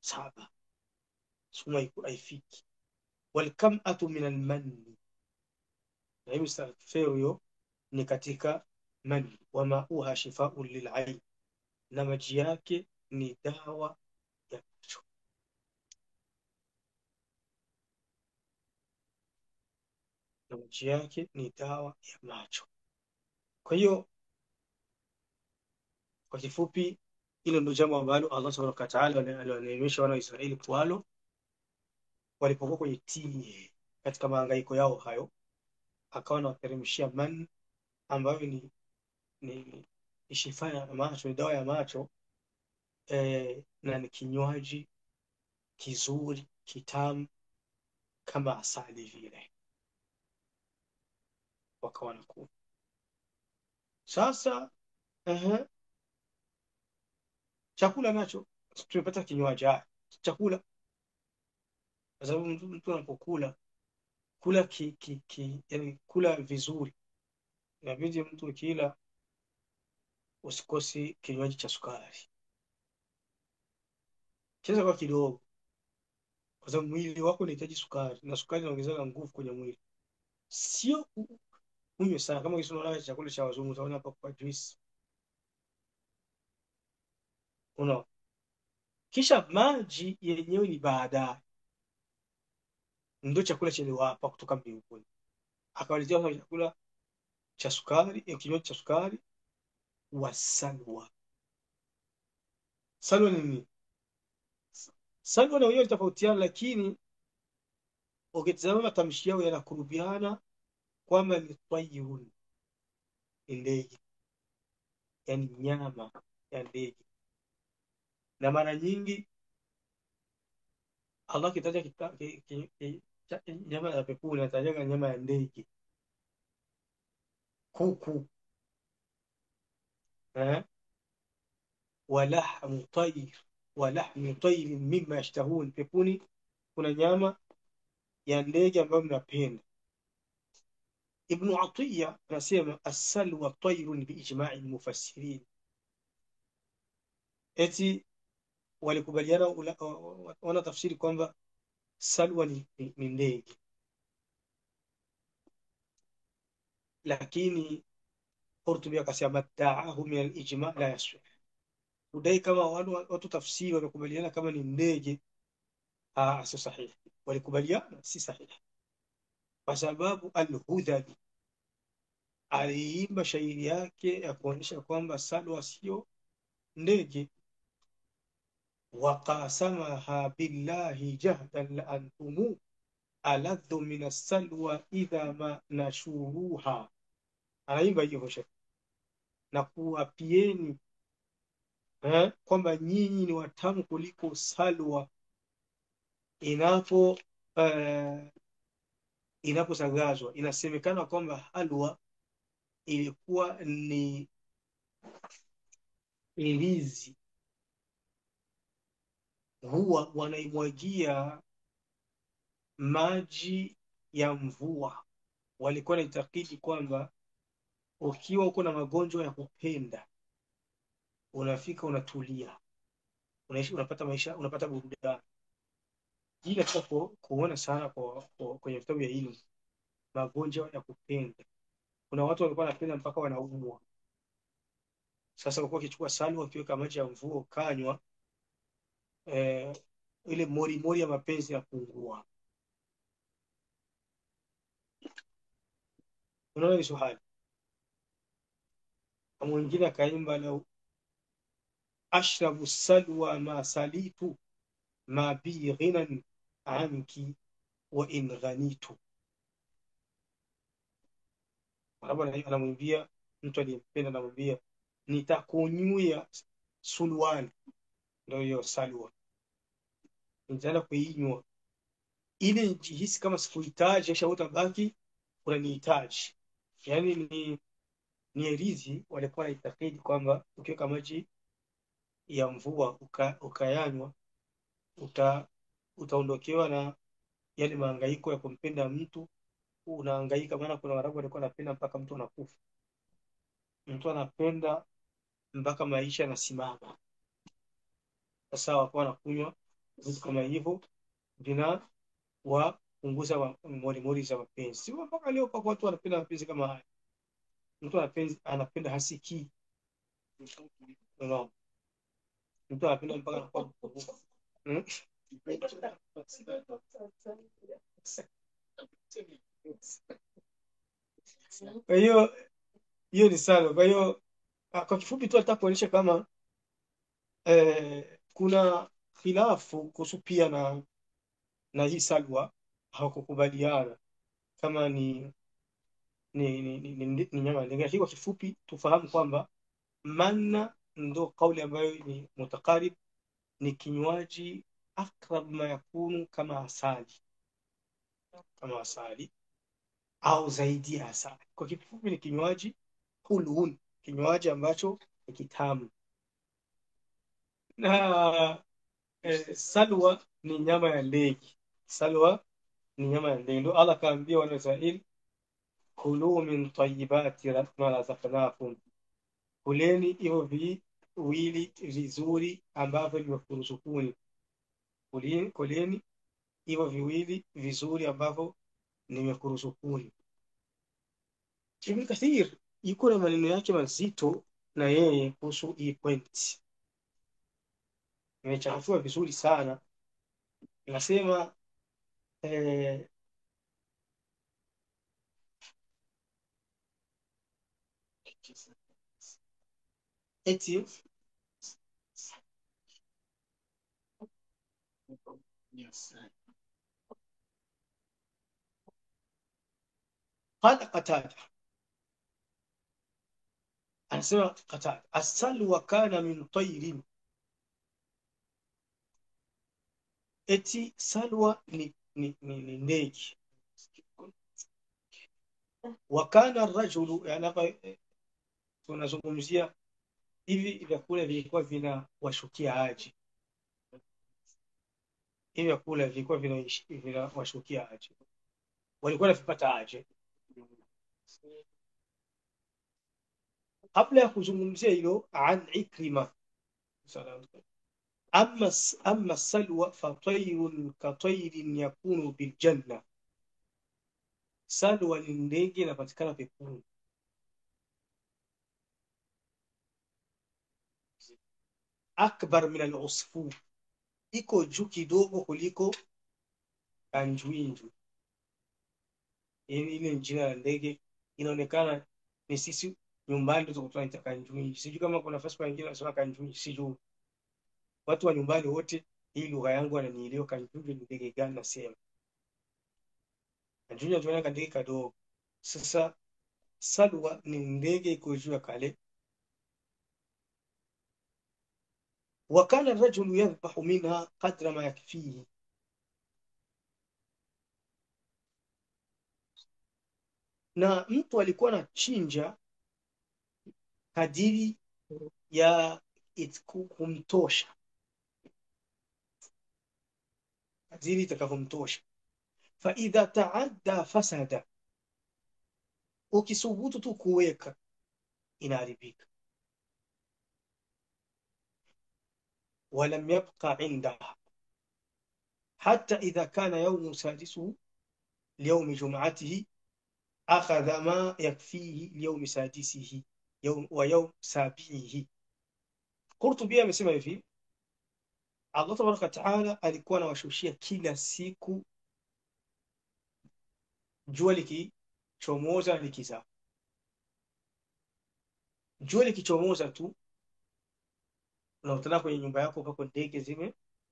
7 sumu haifiki. Wal kam'atu min al-man, na hiyo istaghfiru ni katika man, wa ma'uha shifaa'un lil-'ayn, na maji yake ni dawa ya macho. Na maji yake ni dawa ya macho. Kwa hiyo kwa kifupi hilo ndio jambo ambalo Allah Subhanahu wa Ta'ala aliwaneemesha wana wa Israeli kwalo walipokuwa kwenye tii katika mahangaiko yao hayo, akawa anawateremshia man ambayo ni shifa ya macho, ni dawa ya macho na ni kinywaji kizuri kitamu kama asali vile, wakawa nakunywa. Sasa Ehe, chakula nacho tumepata kinywaji. Haya, chakula, kwa sababu mtu anapokula yani kula vizuri, inabidi mtu ukila usikosi kinywaji cha sukari, cheza kwa kidogo, kwa sababu mwili wako unahitaji sukari, na sukari inaongeza nguvu kwenye mwili. Sio unywe sana, kama kisi unaona chakula cha wazungu, utaona hapa kwa juice, unaona. Kisha maji yenyewe ni baadaye, ndio chakula chiliwapa kutoka mbinguni, akawaletea chakula cha sukari, kinywaji cha sukari wa salwa. Salwa ni nini? Salwa na wenyewe tofautiana, lakini ukitazama matamshi yao yanakurubiana kwamba ni tayun, ni ndege, yani nyama ya ndege. Na mara nyingi Allah kitaja nyama ya peponi, anataja nyama ya ndege, kuku, walahmu tayr mimma yashtahun. Peponi kuna nyama ya ndege ambayo mnapenda. Ibn Atiyya anasema as-salwa tayrun biijma'i al-mufassirin, eti walikubaliana wana tafsiri kwamba salwa ni ndege, lakini Qurtubi akasema da'ahu min al-ijma' la yasih. Udai kama watu tafsiri wamekubaliana kama ni ndege, sio sahihi. Walikubaliana si sahihi, kwa sababu al-Hudhali aliimba shairi yake ya kuonyesha kwamba salwa sio ndege. Waqasamaha billahi jahdan la antumu aladhu min as-salwa idha ma nashuruha. Anaimba hiyo shekhi, na kuwapieni kwamba nyinyi ni watamu kuliko salwa inaposagazwa. Inasemekana kwamba halwa ilikuwa ni ilizi, huwa wanaimwagia maji ya mvua. Walikuwa na itakidi kwamba ukiwa uko na magonjwa ya kupenda, unafika unatulia, unaishi, unapata maisha, unapata burudani. Hii nataka kuona sana kwenye vitabu ya elimu, magonjwa ya kupenda. Kuna watu walikuwa wanapenda mpaka wanaumwa. Sasa walikuwa wakichukua salwa, wakiweka maji ya mvua, ukanywa, ile mori ya mapenzi yapungua. Unaona ni suhali. Na mwingine akaimba, lau ashrabu salwa ma salitu ma bi ghinan anki wa in ghanitu. Anamwambia mtu aliyempenda, anamwambia nitakunywa sulwani, ndio hiyo salwa, nitaenda kuinywa ili nijihisi kama sikuhitaji, kisha utabaki unanihitaji. Yani ni erizi. Walikuwa wanaitakidi kwamba ukiweka maji ya mvua ukayanywa, utaondokewa na yale mahangaiko ya kumpenda mtu. Unahangaika, maana kuna Waarabu walikuwa wanapenda mpaka mtu anakufa, mtu anapenda mpaka maisha yanasimama. Sasa wakawa wanakunywa vitu kama hivyo, vina wapunguza mori za mapenzi. Mpaka leo kwa watu wanapenda mapenzi kama haya. Mtu anapenda hasikii, mtu anapenda mpaka anakuwa kwa hiyo ni sawa. Kwa hiyo kwa kifupi tu nataka kuonyesha kama kuna khilafu kuhusu pia na hii salwa, hawakukubaliana kama ni nyama ndege. Lakini kwa kifupi tufahamu kwamba manna ndo kauli ambayo ni mutakarib, ni kinywaji akrab ma yakunu kama asali au zaidi ya asali. Kwa kifupi ni kinywaji hulun, kinywaji ambacho ni kitamu. Na salwa ni nyama ya ndege. Salwa ni nyama ya ndege. Ndio Allah kaambia wana Israeli, kulu min tayyibati ma razaqnakum, kuleni hivyo viwili vizuri ambavyo nimekuruzukuni. Kuleni hivyo viwili vizuri ambavyo nimekuruzukuni. Ibn Kathir yuko na maneno yake mazito na yeye kuhusu hii point, imechafua vizuri sana. Inasema eti qala Qatada, anasema Qatada, as-salwa kana min tayrin, eti salwa ni ndege. Wa kana ar-rajulu, yani hapa tunazungumzia hivi vyakula vilikuwa vinawashukia aje, hivi vyakula vilikuwa vinawashukia aje, walikuwa wanavipata aje? Kabla ya kuzungumzia hilo, an Ikrima, amma salwa fa tayrun ka tayrin yakunu bil janna, salwa ni ndege inapatikana peponi. Akbar min al-usfur, iko juu kidogo kuliko kanjwinju. Ile jina la ndege inaonekana ni sisi nyumbani ndio tunaita kanjwinju. Sijui kama kuna nafasi nyingine wanasema kanjwinju, sijui. Watu wa nyumbani wote hii lugha yangu wananielewa. Kanjwinju ni ndege gani nasema? Kanjwinju tunaona ndege kadogo. Sasa salwa ni ndege iko juu kale. وكان الرجل يذبح منها قدر ما يكفيه, na mtu alikuwa anachinja kadiri ya kumtosha, kadiri itakavyomtosha. Fa idha taadda fasada, ukisubutu tu kuweka inaharibika. ولم يبقى عندها حتى إذا كان يوم سادسه ليوم جمعته أخذ ما يكفيه ليوم سادسه ويوم سابعه. Qurtubi amesema hivi, Allah tabaraka taala alikuwa anawashushia kila siku jua likichomoza likizama. Jua likichomoza tu unautana kwenye nyumba yako pako ndege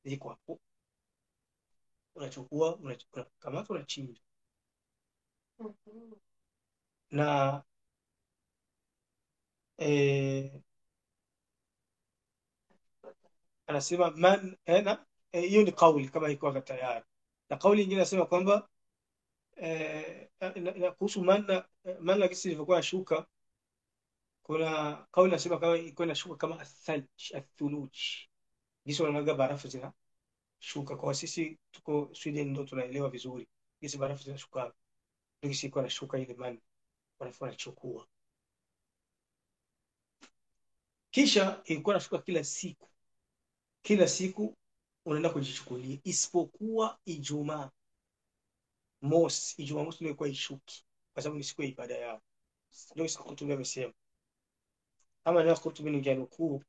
ziko hapo, unachukua unakamata unachinja. Na anasema man hiyo ni kauli kama iko tayari, na kauli nyingine anasema kwamba kuhusu manna kisi ilivyokuwa shuka, kuna kauli nasema kama iko inashuka kama athuluj, hizo wanaga barafu zina shuka. Kwa sisi tuko Sweden ndio tunaelewa vizuri hizi barafu zinashuka, ndio sisi iko nashuka ile manna barafu wanachukua, kisha ilikuwa nashuka kila siku unaenda kujichukulia, isipokuwa Ijumaa mosi. Ijumaa mosi ndio ilikuwa ishuki kwa sababu ni siku ya ibada yao. Ndio siku Qurtubi amesema, ama na Qurtubi ningenukuu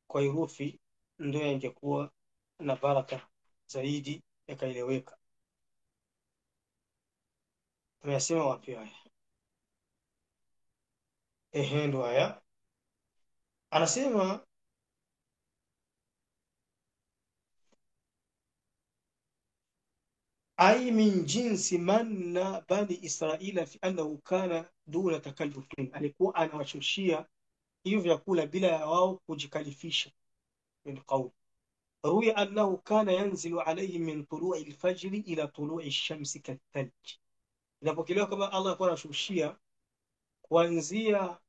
kwa herufi ndio ingekuwa na baraka zaidi yakaeleweka. Amesema wapi haya? Ndio haya. Anasema أي من جنس من بني إسرائيل في أنه كان دون تكلف. alikuwa anawashushia hivyo vyakula bila ya wao kujikalifisha. من قول روي أنه كان ينزل عليه من طلوع الفجر إلى طلوع الشمس كالثلج. inapokelewa kama Allah alikuwa anashushia kuanzia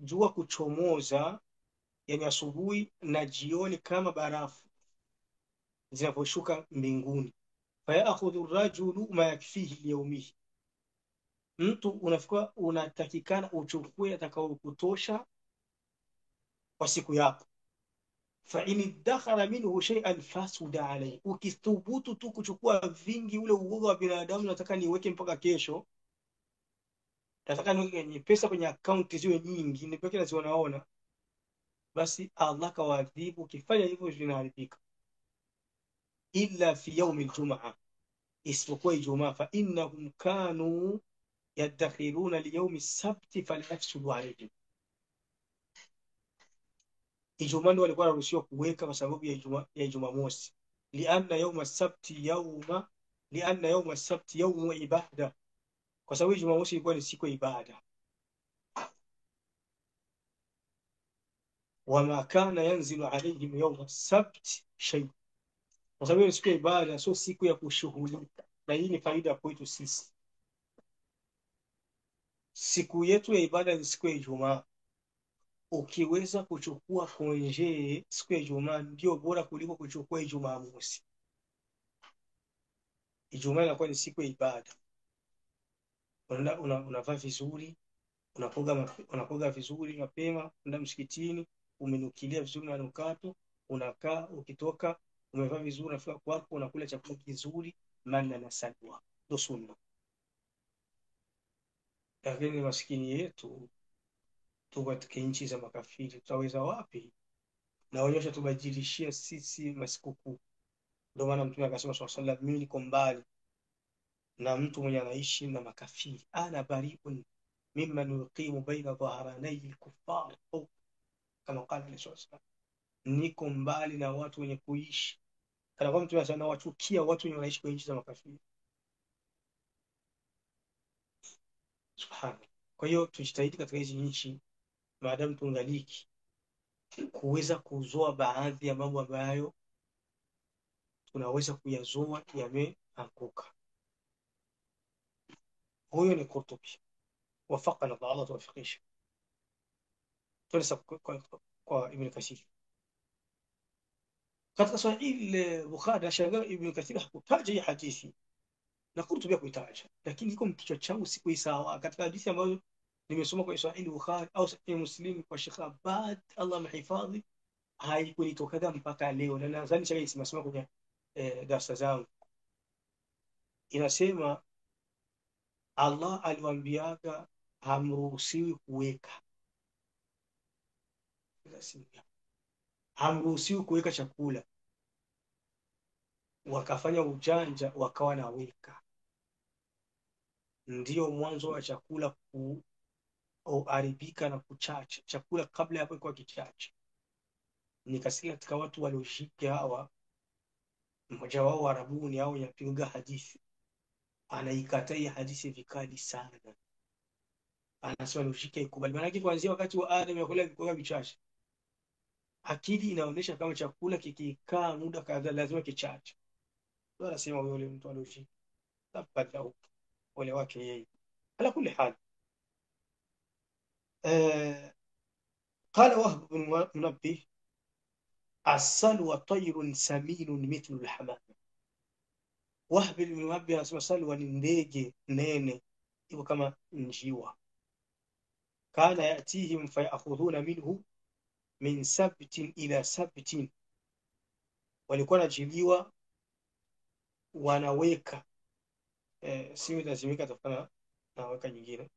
jua kuchomoza, yani asubuhi na jioni, kama barafu zinavyoshuka mbinguni. Fayakhudhu rajulu ma yakfihi liyaumihi, mtu unafikwa unatakikana uchukue atakao kutosha kwa siku yako. Fa in idakhara minhu shay'an fasuda alayhi, ukithubutu tu kuchukua vingi, ule uoga wa binadamu, nataka niweke mpaka kesho, nataka niweke pesa kwenye akaunti ziwe nyingi, nipeke na zionaona, basi Allah kawadhibu. Ukifanya hivyo vinaharibika. Illa fi yaumi ljumaa, isipokuwa Ijumaa. Fa innahum kanu yadakhiruna liyaumi sabti fala yafsudu alayhim, Ijumaa ndio walikuwa wanaruhusiwa kuweka kwa sababu ya Jumamosi. Lianna yauma sabti yaumu ibada, kwa sababu Jumamosi ilikuwa ni siku ya ibada. Wama kana yanzilu alayhim yauma sabt shay, kwa sababu ni siku ya ibada, sio siku ya kushughulika. Na hii ni faida kwetu sisi. Siku yetu ya ibada ni siku ya Ijumaa. Ukiweza kuchukua konje siku ya Ijumaa ndio bora kuliko kuchukua Ijumaa mosi. Ijumaa inakuwa ni siku ya ibada. Unavaa vizuri, unakoga vizuri mapema, unaenda msikitini, umenukilia vizuri na manukato, unakaa, ukitoka umevaa vizuri, unafika kwako, unakula chakula kizuri, manna na salwa, ndio sunna. Lakini maskini yetu tu katika nchi za makafiri, tutaweza wapi? Na wanyosha tubadilishia sisi masikukuu. Ndio maana Mtume akasema sallallahu alaihi wasallam, mimi niko mbali na mtu mwenye anaishi na makafiri, ana bari'un mimman yuqimu baina dhaharanai al-kuffar, kama qala Nabii sallallahu alaihi wasallam, niko mbali na watu wenye kuishi kana kwamba Mtume anasema wachukia watu wenye wanaishi kwenye nchi za makafiri. Subhanallah. Kwa hiyo tujitahidi katika hizi nchi, maadamu tungaliki, kuweza kuzoa baadhi ya mambo ambayo tunaweza kuyazoa yameanguka. Huyo ni Qurtubi, wafaqana Allah tuwafikisha. Tunasa kwa Ibn Kathir katika Sahih Bukhari, ashangaa Ibn Kathir hakutaja hii hadithi na Qurtubi hakuitaja, lakini iko mkichwa changu siku hii sawa katika hadithi ambayo nimesoma kwa Sahih Bukhari au Sahih Muslim kwa Sheikh Abad, Allah mhifadhi, haikunitokea mpaka leo, na nadhani chaka isimama kwenye darasa zangu. Inasema Allah aliwaambiaga hamruhusiwi kuweka, hamruhusiwi kuweka chakula, wakafanya ujanja wakawa naweka. Ndio mwanzo wa chakula kuharibika na kuchacha. Chakula kabla ya hapo ilikuwa kichache. Nikasikia katika watu walioshika hawa, mmoja wao Arabuni au yapiga hadithi, anaikataa hii hadithi vikali sana. Anasema ushike ikubali, maana yake kuanzia wakati wa Adam yakula vilikuwa vichache. Akili inaonyesha kama chakula kikikaa muda kadhaa lazima kichache. Ndio anasema yule mtu alioshika tabata wale wake yeye. Ala kulli hal, قال وهب بن منبه السلوى طير سمين مثل الحمام. Wahb bin Munabbi anasema salwa ni ndege nene iko kama njiwa. Kana yatihim fayakhudhuna minhu min sabtin ila sabtin, walikuwa najiliwa wanaweka siwe lazimika tafana na weka nyingine,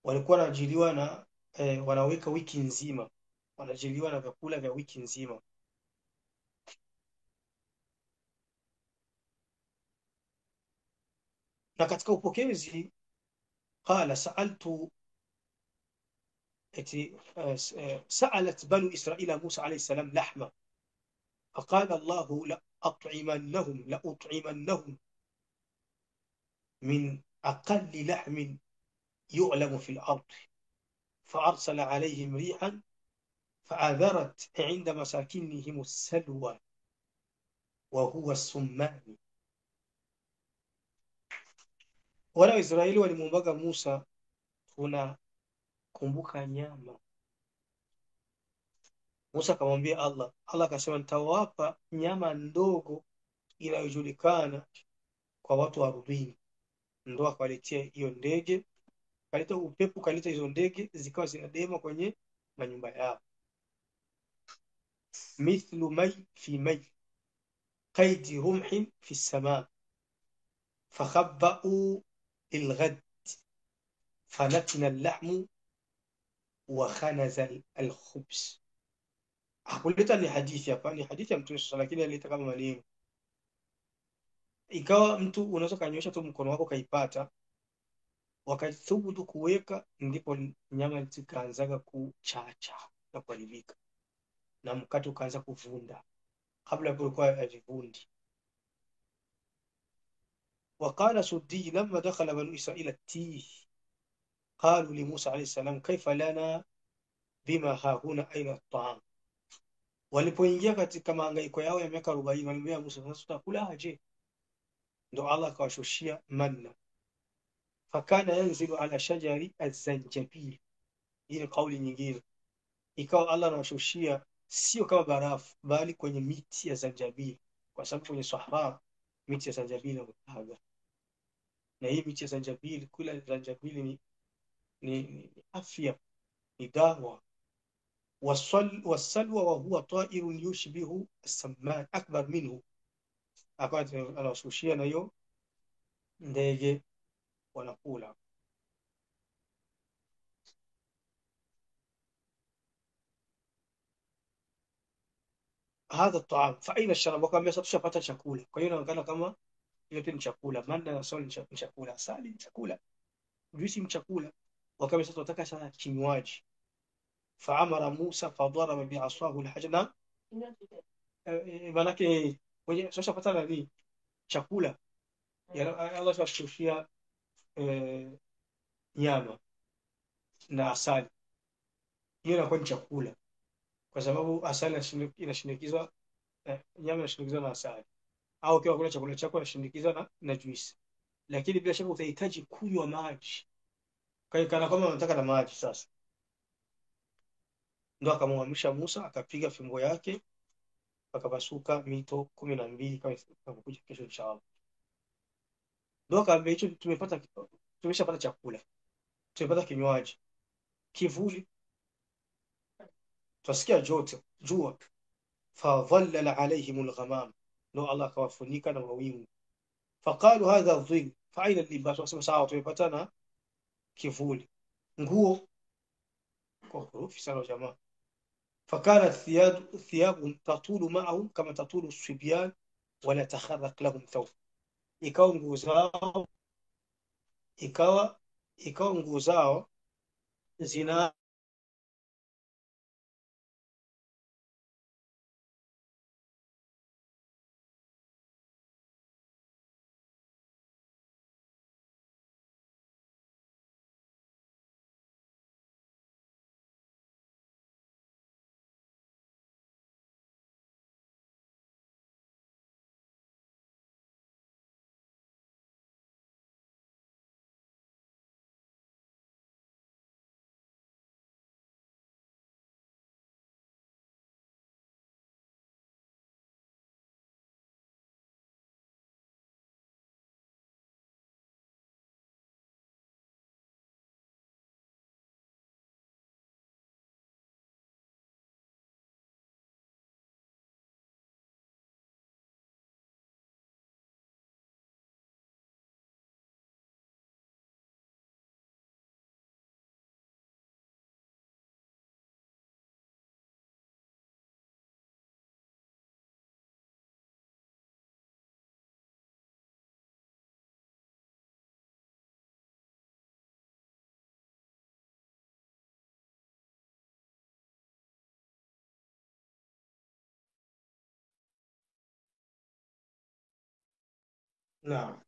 walikuwa najiliwa na wanaweka wiki nzima, wanajiliwa na vyakula vya wiki nzima. Na katika upokezi qala سألت بنو إسرائيل موسى عليه السلام لحمة فقال الله لأطعمنهم من أقل لحم يعلم في الأرض، فأرسل عليهم ريحا فآذرت عند مساكنهم السلوى وهو السمان. Wana wa Israeli walimwombaga Musa, kumbuka nyama. Musa akamwambia Allah, Allah akasema nitawapa nyama ndogo inayojulikana kwa watu 40. Ndo akawaletea hiyo ndege, kaleta upepo, kaleta hizo ndege zikawa zinadema kwenye manyumba yao. Mithlu may fi may qaidi rumhin fi sama fakhabba'u lilghad fanatna al-lahmu wa khanaza al-khubz. Hakuleta ni hadithi hapa, ni hadithi ya Mtume sallallahu alayhi wasallam, lakini alileta kama maneno. Ikawa mtu unaweza kanyosha tu mkono wako kaipata, wakathubutu kuweka, ndipo nyama zikaanzaga kuchacha na kuharibika na mkate ukaanza kuvunda. Kabla hapo ulikuwa havivundi. وقال سدي لما دخل بنو إسرائيل التيه قالوا لموسى عليه السلام كيف لنا بما هاهنا أين الطعام. Walipoingia katika mahangaiko yao ya miaka 40, walimwambia Musa, sasa tutakula aje? Ndo Allah akawashushia manna, fakana yanzilu ala shajari az-zanjabil. Hii ni kauli nyingine, ikawa Allah anawashushia sio kama barafu, bali kwenye miti ya zanjabili, kwa sababu kwenye Sahara miti ya zanjabili inakuwa. Na hii miti ya zanjabili, kula zanjabili ni afya, ni dawa. Wasalwa wa huwa ta'irun yushbihu as-samman akbar minhu, akawa anawashushia na hiyo ndege wanakula. Hadha at-ta'am fa aina ash-sharab, wakamwambia sasa tushapata chakula. Kwa hiyo inaonekana kama yote ni chakula. Manna na sal ni chakula, asali ni chakula, juisi ni chakula. Wakamwambia sasa tunataka sana kinywaji. Faamara Musa fadaraba bi'asahu al-hajna, manake wenye sasa pata nani chakula ya Allah shashushia nyama na asali, hiyo inakuwa ni chakula, kwa sababu asali inashinikizwa, nyama inashinikizwa na asali, au ukiwa kula chakula chako inashinikizwa na juisi. Lakini bila shaka utahitaji kunywa maji, kwa hiyo kana kama unataka na maji. Sasa ndo akamwamrisha Musa, akapiga fimbo yake, akapasuka mito 12 kama tutakuja kesho inshallah. Ndo akamwambia hicho tumeshapata chakula, tumepata kinywaji, kivuli, twasikia joto, jua. Fadhallala alaihim alghamam, ndo Allah akawafunika na mawingu. Faqalu hadha dhill fa aina libas, wasema sawa, tumepatana kivuli, nguo kwa hurufi sana jamaa. Fakanat thiyabun tatulu ma'ahum kama tatulu sibyan wala takharraq lahum thawb, ikawa nguo zao zina na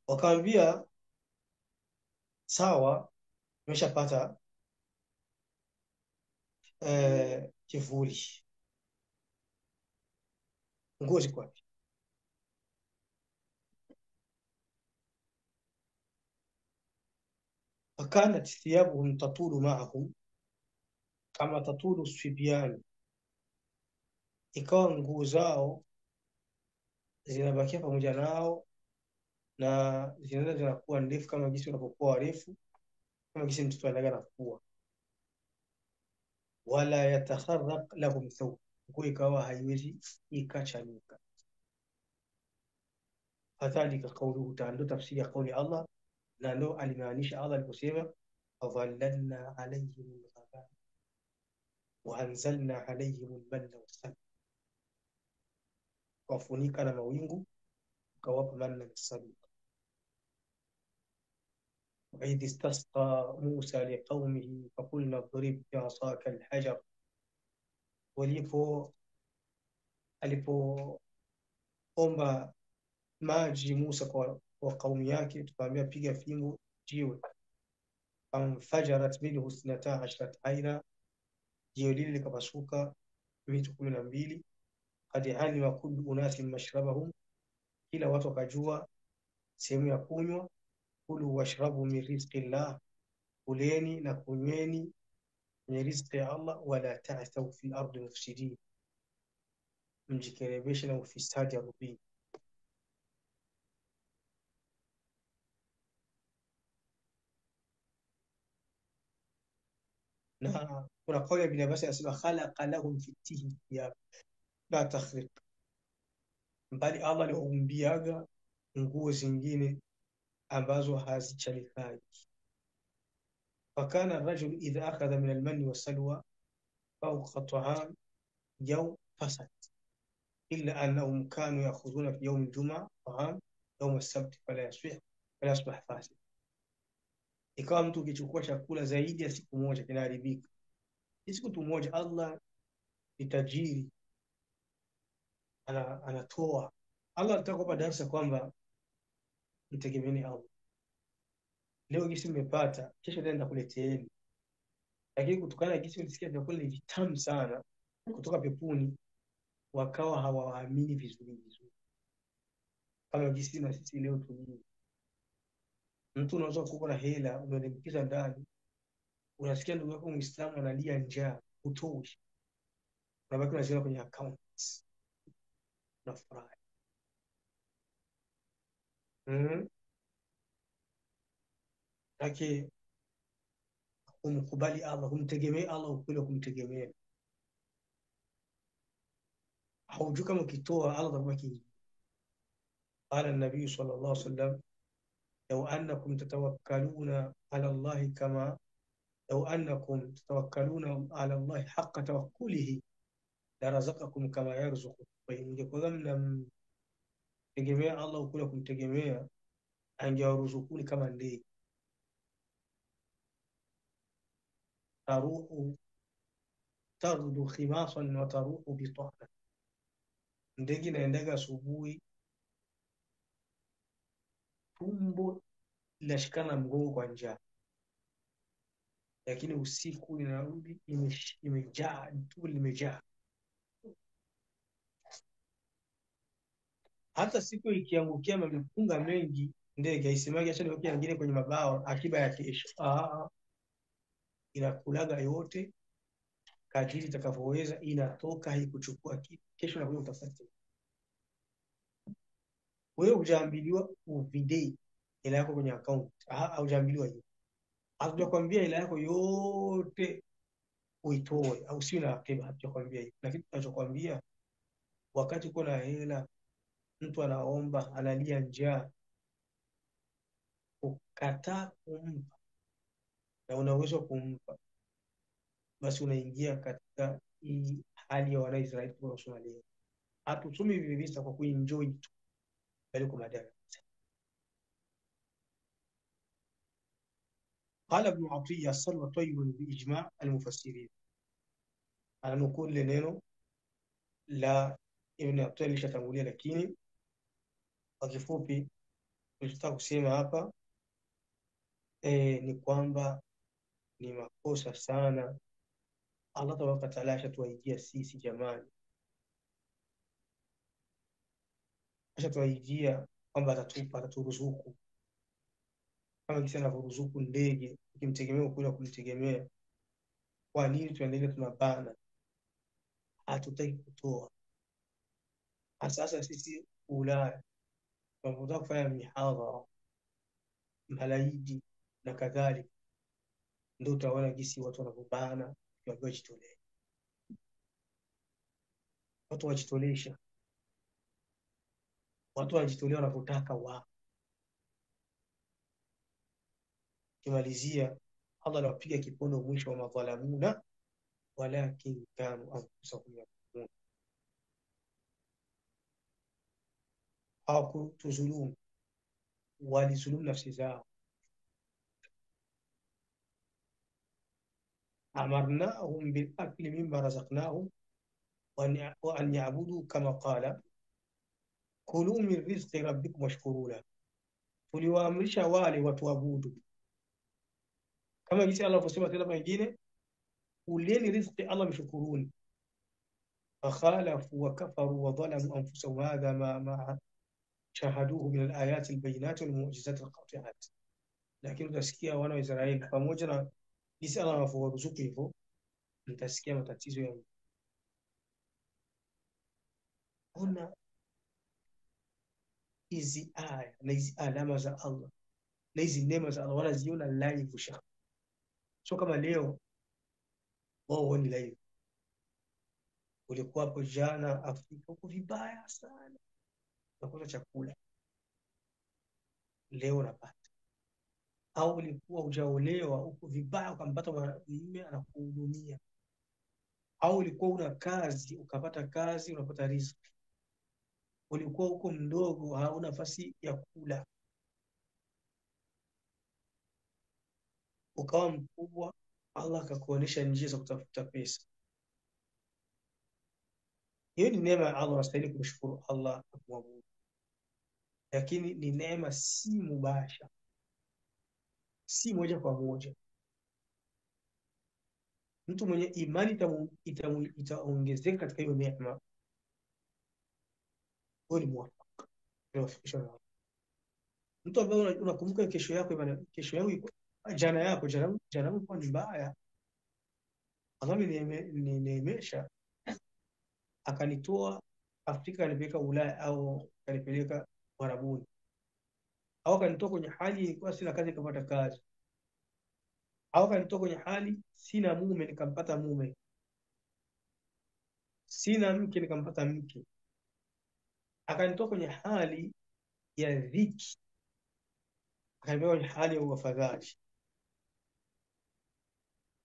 wakamwambia sawa, tumeshapata kivuli, nguo ziko wapi? فكانت ثيابهم تطول معهم kama tatulu swibiani, ikawa nguo zao zinabakia pamoja nao na zinaenda zinakuwa ndefu kama jinsi wanapokuwa warefu, kama jinsi mtoto anaga nakuwa. Wala yatakharraq lahum thawb, nguo ikawa haiwezi ikachanika. Fadhalika qawluhu ta'ala, ndo tafsiri ya kauli Allah, na ndo alimaanisha Allah aliposema fadhallalna alayhim al-ghamam wa anzalna alayhim al-manna was-salwa, wafunika na mawingu ukawapa manna na salwa. وإذ استسقى موسى لقومه فقلنا اضرب بعصاك الحجر, alipoomba maji Musa kwa kaumu yake, tukamwambia piga fimbo jiwe. Famfajarat minhu 12 aina, jiwe lile likapasuka mito 12. Qad alima kullu unasin mashrabahum, kila watu wakajua sehemu ya kunywa. Kulu washrabu min rizqi llah, kuleni na kunyweni kwenye riziki ya Allah. Wala ta'thaw fil ardi mufsidin, mjikerebeshe na ufisadi ardhini. Na kuna kauli ya Ibn Abbas anasema khalaqa lahum fi tihi thiyab la takhriq, bali Allah aliwaumbiaga nguo zingine ambazo hazichanikaji. Fakana rajulu idha akhadha min almanni wassalwa fawqa ta'am yawm fasad, illa annahum kanu ya'khudhuna fi yawm al-jum'a ta'am yawm as-sabt fala yasbah fasid. Ikawa mtu ukichukua chakula zaidi ya siku moja kinaharibika. Siku tu moja Allah ni tajiri, anatoa. Allah anataka kupa darasa kwamba mtegemeeni Allah. Leo gisi mmepata, kesho nenda kuleteeni. Lakini kutokana na gisi ulisikia vyakula ni vitamu sana kutoka peponi, wakawa hawaamini vizuri. Kama gisi na sisi leo tulio. Mtu unaweza kuwa na hela, unalimkiza ndani, unasikia ndugu yako Muislamu analia njaa, utoshi. Unabaki unaziona kwenye accounts. Unafurahi. Lakini kumkubali Allah, kumtegemea Allah ukweli wa kumtegemea. Haujui kama ukitoa Allah atabaki. Qala an-nabiy sallallahu alayhi wasallam, law annakum tatawakkaluna ala Allah kama law annakum tatawakkaluna ala Allah haqqa tawakkulihi la razaqakum kama yarzuqu. Kwa hiyo ingekuwa mnamtegemea Allah ukweli wa kumtegemea, angewaruzukuni kama ndege. Taruhu tardu khimasan wa taruhu bitana, ndege inaendaga asubuhi tumbo linashikana mgongo kwa njaa, lakini usiku linarudi imejaa, tumbo limejaa. Hata siku ikiangukia mafunga mengi, ndege haisemagi acha niweke nyingine kwenye mabao akiba ya kesho. Inakulaga yote kadiri itakavyoweza, inatoka haikuchukua kitu, kesho na kuja utafuta. Wewe hujaambiliwa uvidei hela yako kwenye account, hujaambiliwa hiyo. Hatujakwambia hela yako yote uitoe au sio na akiba, hatujakwambia hiyo. Lakini tunachokwambia, wakati uko na hela, mtu anaomba, analia njaa, ukataa kumpa na unaweza kumpa, basi unaingia katika hii hali ya Wanaisraeli kwa Somalia. Hatusumi hivi visa kwa kuenjoy tu, bali kwa madhara. قال ابن عطية السلوى طيب بإجماع المفسرين. أنا نقول لنينو لا ابن عطية lishatangulia, lakini kwa kifupi tunataka kusema hapa ni kwamba ni makosa sana. Allah tabaraka taala ashatuahidia sisi jamani, ashatuahidia kwamba atatupa, ataturuzuku. kama jinsi anavyoruzuku ndege ukimtegemea ukula kumtegemea. Kwa nini tuendelee tunabana, hatutaki kutoa? Sasa sisi Ulaya tunapotaka kufanya mihadhara, malaidi na kadhalika, ndio utaona jinsi watu wanavyobana, wajitolee, watu wajitolesha, watu wanajitolea wanavyotaka wao. Kimalizia, Allah anawapiga kipondo mwisho wa madhalamuna walakin kanu anfusahum yadhlimun. Hawakutudhulumu, walizulumu nafsi zao. Amarnahum bilakli mimma razaqnahum wa an ya'budu kama qala kulu min rizqi rabbikum washkuru lahu. Tuliwaamrisha wale watuabudu kama jinsi Allah alivyosema tena mwingine, kuleni rizqi Allah mshukuruni. فخالفوا وكفروا وظلموا أنفسهم هذا ما شاهدوه من الآيات البينات والمعجزات القاطعات. Lakini utasikia wana wa Israeli pamoja na jinsi Allah anavyowaruzuku hivyo, mtasikia matatizo ya ona hizi aya na hizi alama za Allah na hizi neema za Allah wanaziona live shaka. So kama leo wao ni live, ulikuwa hapo jana Afrika huko vibaya sana, unakosa chakula, leo unapata. Au ulikuwa hujaolewa huko vibaya, ukampata mwanamume anakuhudumia. Au ulikuwa una kazi ukapata kazi, unapata riziki. Ulikuwa huko mdogo hauna nafasi ya kula, ukawa mkubwa, Allah akakuonesha njia za kutafuta pesa. Hiyo ni neema ya Allah, unastahili kumshukuru Allah na kumwabudu. Lakini ni neema si mubasha, si moja kwa moja. Mtu mwenye imani itaongezeka katika hiyo neema, huyo ni muwafaka. Mtu ambaye unakumbuka kesho yako, bwana, kesho yangu iko jana yako, jana yangu kwa mbaya, Allah nimeemesha akanitoa Afrika kanipeleka Ulaya au kanipeleka Arabuni, au kanitoa kwenye hali ilikuwa sina kazi nikapata kazi, au kanitoa kwenye hali sina mume nikampata mume, sina mke nikampata mke, akanitoa kwenye hali ya dhiki akanipeleka kwenye hali ya uafadhali.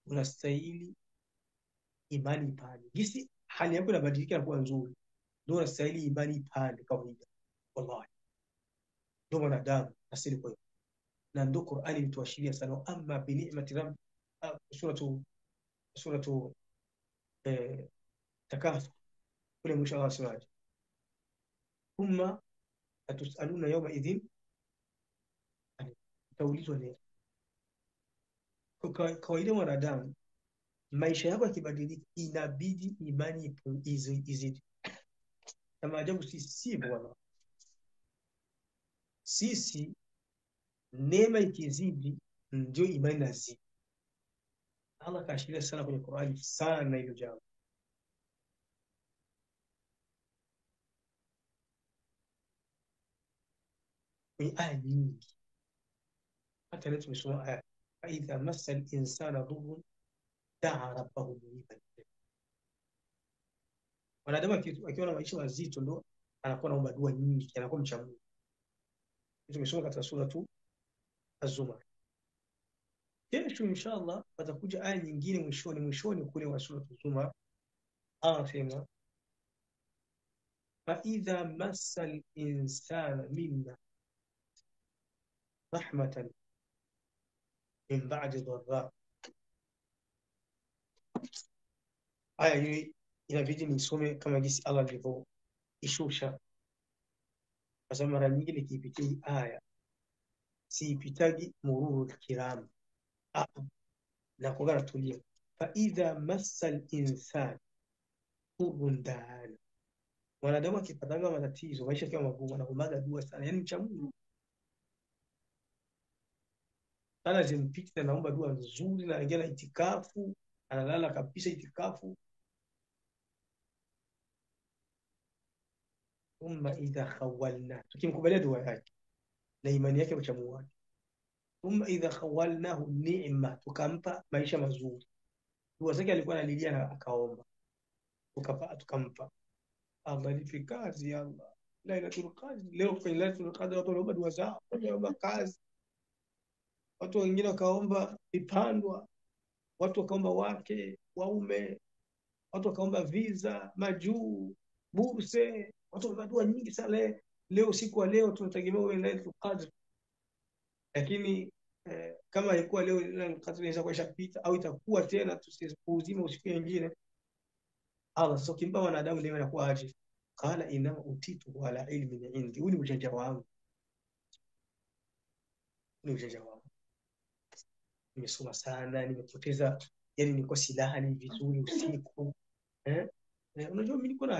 Unastahili imani pale, gisi hali yako inabadilika na kuwa nzuri, ndio unastahili imani pale kawaida. Wallahi ndio mwanadamu asili kwa hiyo, na ndio Qur'ani ilituashiria sana, amma bi ni'mati rabb, suratu Takathur kule mwisho Allah subhanahu thumma atusaluna yawma idhin, taulizwa leo. Kwa kawaida mwanadamu maisha yako yakibadilika, inabidi imani izidi. Na maajabu sisi bwana, sisi neema ikizidi ndio imani nazidi. Allah kaashiria sana kwenye Qur'ani sana hilo jambo. Kwenye aya nyingi, hata leo tumesoma aya faidha massa al-insana dhurrun daa rabbahu muniban. Mwanadamu akiwa na maisha mazito ndo anakuwa naomba dua nyingi, anakuwa mcha Mungu. Tumesoma katika suratu Az-Zumar. Kesho inshallah patakuja aya nyingine mwishoni kule wa suratu Az-Zumar, anasema faidha massa al-insana minna rahmatan min ba'di dharra. Aya hii inabidi nisome kama jinsi Allah alivyoishusha, kwa sababu mara nyingi nikipitia hii aya siipitagi mururu kiram, na kwa natulia. Faidha massa al-insana dhurrun da'ana, mwanadamu akipatanga matatizo, maisha yakiwa magumu, anaomba dua sana, yani mcha Mungu. Sala zimpita, naomba dua nzuri, na anaingia na itikafu, analala kabisa itikafu. Thumma idha khawalna, tukimkubalia dua yake na imani yake uchamungu wake. Thumma idha khawalnahu ni'ma, tukampa maisha mazuri. Dua zake alikuwa analilia na akaomba, tukampa. Allah nipe kazi ya Allah, Lailatul Qadr. Leo kwenye Lailatul Qadr watu wanaomba dua zao, wanaomba kazi. Watu wengine wakaomba vipandwa, watu wakaomba wake, waume, watu wakaomba visa, majuu, burse, watu wakaomba dua nyingi sana. Leo siku wa leo tunategemea uwe Lailatul Qadr. Lakini kama ilikuwa leo Lailatul Qadr inaweza kuwa ishapita au itakuwa tena, tusipuuzime usiku mwingine. Allah sio kimpa wanadamu ndio inakuwa aje. Qala inama utitu ala ilmin indi, huu ni ujanja wangu, ni ujanja wangu. Nimesoma sana, nimepoteza, yani niko silaha ni vizuri usiku. Unajua mimi niko na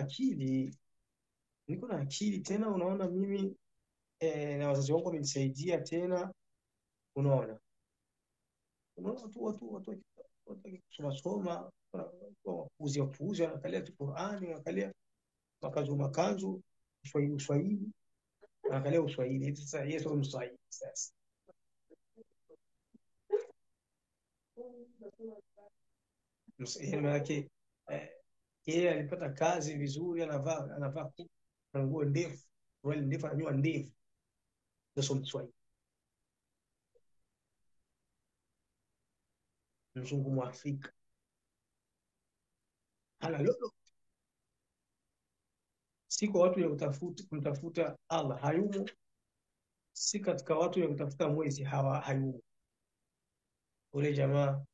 akili tena, unaona mimi na wazazi wangu wamenisaidia tena, unaona watu kusoma wapuuzi wanaangalia tu Qur'ani, wanaangalia makanzu Uswahili, wanaangalia Uswahili. Sasa Yesu ni Mswahili. Sasa yake yeye alipata kazi vizuri, anavaa nguo ndefu, wale ndefu, ananyoa ndefu, ndio Mswahili. Mzungu Mwafrika hana lolo. Si kwa watu ya kumtafuta Allah hayumo, si katika watu ya kutafuta mwezi hayumo. Ule jamaa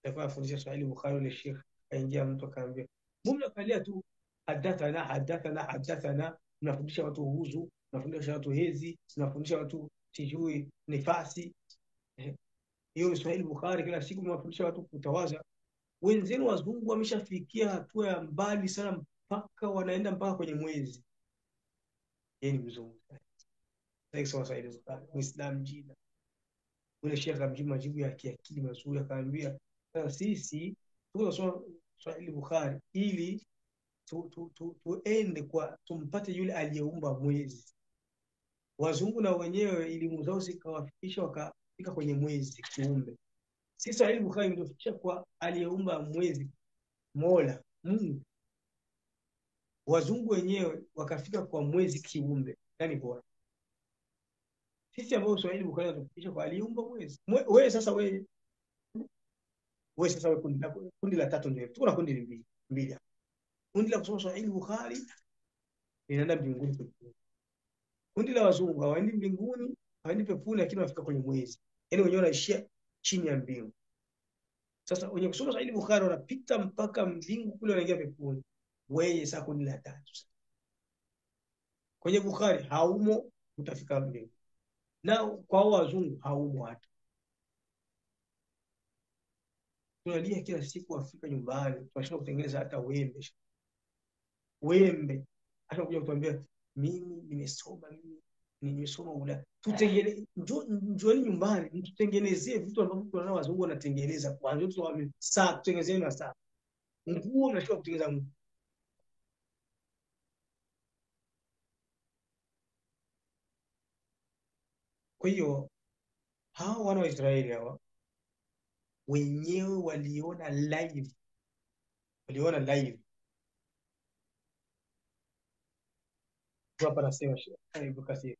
alikuwa afundisha Swahili Bukhari, ule Sheikh kaingia mtu akaambia, mbona kalia tu hadathana, mnafundisha watu uhuzu, mnafundisha watu hezi, mnafundisha watu sijui nifasi. Hiyo Swahili Bukhari kila siku mnafundisha watu kutawaza. Wenzenu wazungu wameshafikia hatua ya mbali sana, mpaka wanaenda mpaka kwenye mwezi. Yeye ni mzungu. Sasa Swahili Bukhari Muislam jina. Ule Sheikh akamjibu majibu ya kiakili mazuri, akamwambia sisi tunasoma Swahili Bukhari ili tuende kwa tumpate yule aliyeumba mwezi. Wazungu na wenyewe elimu zao zikawafikisha wakafika kwenye mwezi kiumbe. Sisi Swahili Bukhari ndio tufikisha kwa aliyeumba mwezi, Mola Mungu. Wazungu wenyewe wakafika kwa mwezi kiumbe. Nani bora? Sisi ambao Swahili Bukhari tufikisha kwa aliyeumba mwezi. Wewe sasa wewe kundi la tatu ndio. Tuko na kundi mbili. Kundi la kusoma Swahili Bukhari linaenda mbinguni. Kundi la wazungu hawaendi mbinguni, hawaendi peponi, lakini wanafika kwenye mwezi. Yaani wenyewe wanaishia chini ya mbingu. Sasa wenye kusoma Swahili Bukhari wanapita mpaka mbingu kule, wanaingia peponi. Wewe sasa kundi la tatu. Kwenye Bukhari haumo, utafika mbingu. Na kwa wazungu haumo hata. Tunalia kila siku Afrika nyumbani, tunashindwa kutengeneza hata wembe. Hata kuja kutuambia mimi nimesoma Ulaya. Tutengeneze, njooni nyumbani, mtutengenezee vitu ambavyo tunaona wazungu wanatengeneza. Kwanza tu saa tutengenezeni na saa. Nguo tunashindwa kutengeneza nguo. Kwa hiyo hao wana wa Israeli hawa wenyewe waliona live. Hapa nasema Ibn Kathir,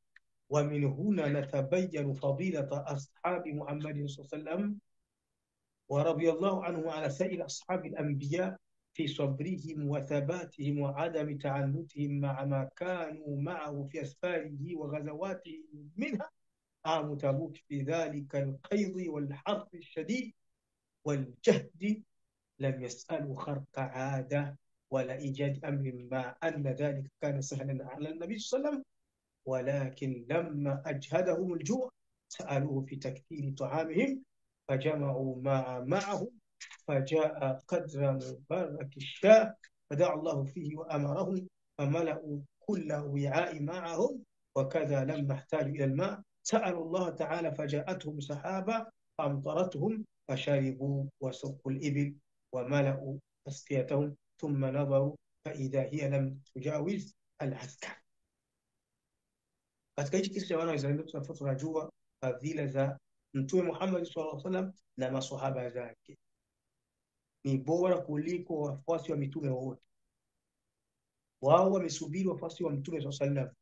wa min huna natabayyanu fadilata ashabi Muhammadin sallallahu alayhi wasallam wa radiyallahu anhu ala sa'ir ashabi al-anbiya fi sabrihim wa thabatihim wa adam ta'annutihim ma'a ma kanu ma'ahu fi asfarihi wa ghazawatihi minha عام تبوك في ذلك القيض والحر الشديد والجهد لم يسألوا خرق عادة ولا إيجاد أمر ما أن ذلك كان سهلا على النبي صلى الله عليه وسلم، ولكن لما أجهدهم الجوع سألوه في تكثير طعامهم فجمعوا معهم فجاء قدر مبارك الشاة فدعا الله فيه وأمرهم فملأوا كل وعاء معهم، وكذا لما احتاجوا إلى الماء sa'alu Allah ta'ala faja'atuhum sahaba فأمطرتهم فشربوا وسقوا الإبل وملأوا أسقيتهم ثم نظروا فإذا هي لم تجاوز العسكر. Katika hichi kisa cha wana wa Israeli tunajua fadhila za Mtume Muhammad sallallahu alaihi wasallam na maswahaba zake ni bora kuliko wafuasi wa mitume wote. Wao wamesubiri wafuasi wa Mtume sallallahu alaihi wasallam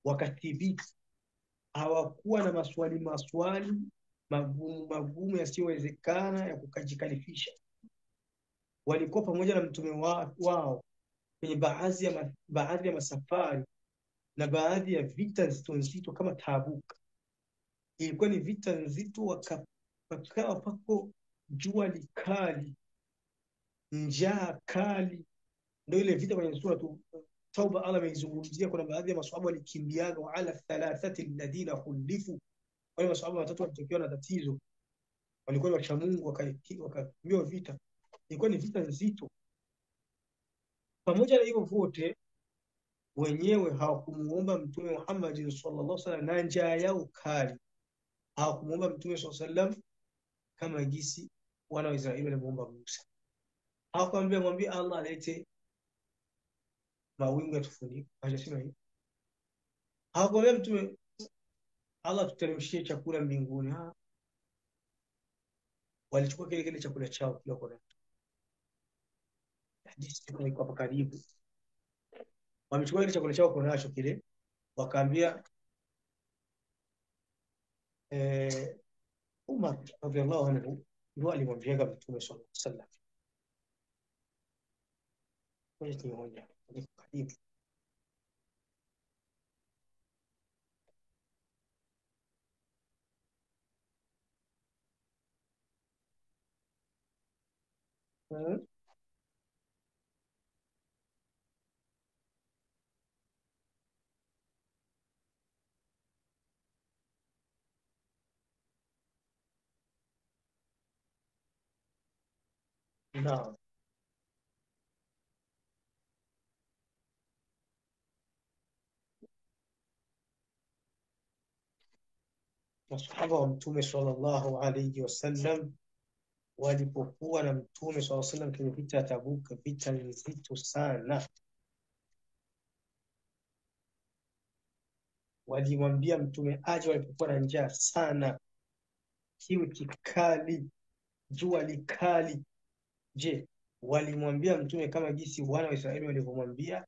wakathibiti, hawakuwa na maswali magumu yasiyowezekana ya kujikalifisha. Walikuwa pamoja na mtume wao kwenye baadhi ya masafari na baadhi ya vita nzito kama Tabuk. Ilikuwa ni vita nzito, wakawa pako jua likali, njaa kali. Ndio ile vita kwenye sura Tauba Allah ameizungumzia. Kuna baadhi ya maswahaba walikimbiana, wa ala thalathati alladhina khulifu, wale maswahaba watatu walitokewa na tatizo, walikuwa wacha Mungu wakakimbia vita. Ilikuwa ni vita nzito. Pamoja na hivyo vote, wenyewe hawakumuomba Mtume Muhammad sallallahu alaihi wasallam, na njaa yao kali hawakumuomba Mtume sallallahu alaihi wasallam kama gisi wana wa Israeli walimuomba Musa. Hawakumwambia Allah alete mawingu yatufunike, hajasema hivi. Hawakumwambia Mtume Allah tuteremshie chakula mbinguni. Walichukua kile chakula chao kila kwa hadithi iko hapa karibu. Wamechukua kile chakula chao kwa nacho kile, wakaambia Umar radhiallahu anhu ndio alimwambia Mtume sallallahu alaihi wasallam, ni hoja ni karibu. Naam. Masahaba wa Mtume sallallahu alayhi wasallam walipokuwa na Mtume sallallahu alayhi wasallam kwenye vita ya Tabuk, vita nzito sana, walimwambia Mtume aje walipokuwa na njaa sana, kiu kikali, jua likali. Je, walimwambia Mtume kama jinsi wana wa Israeli walivyomwambia?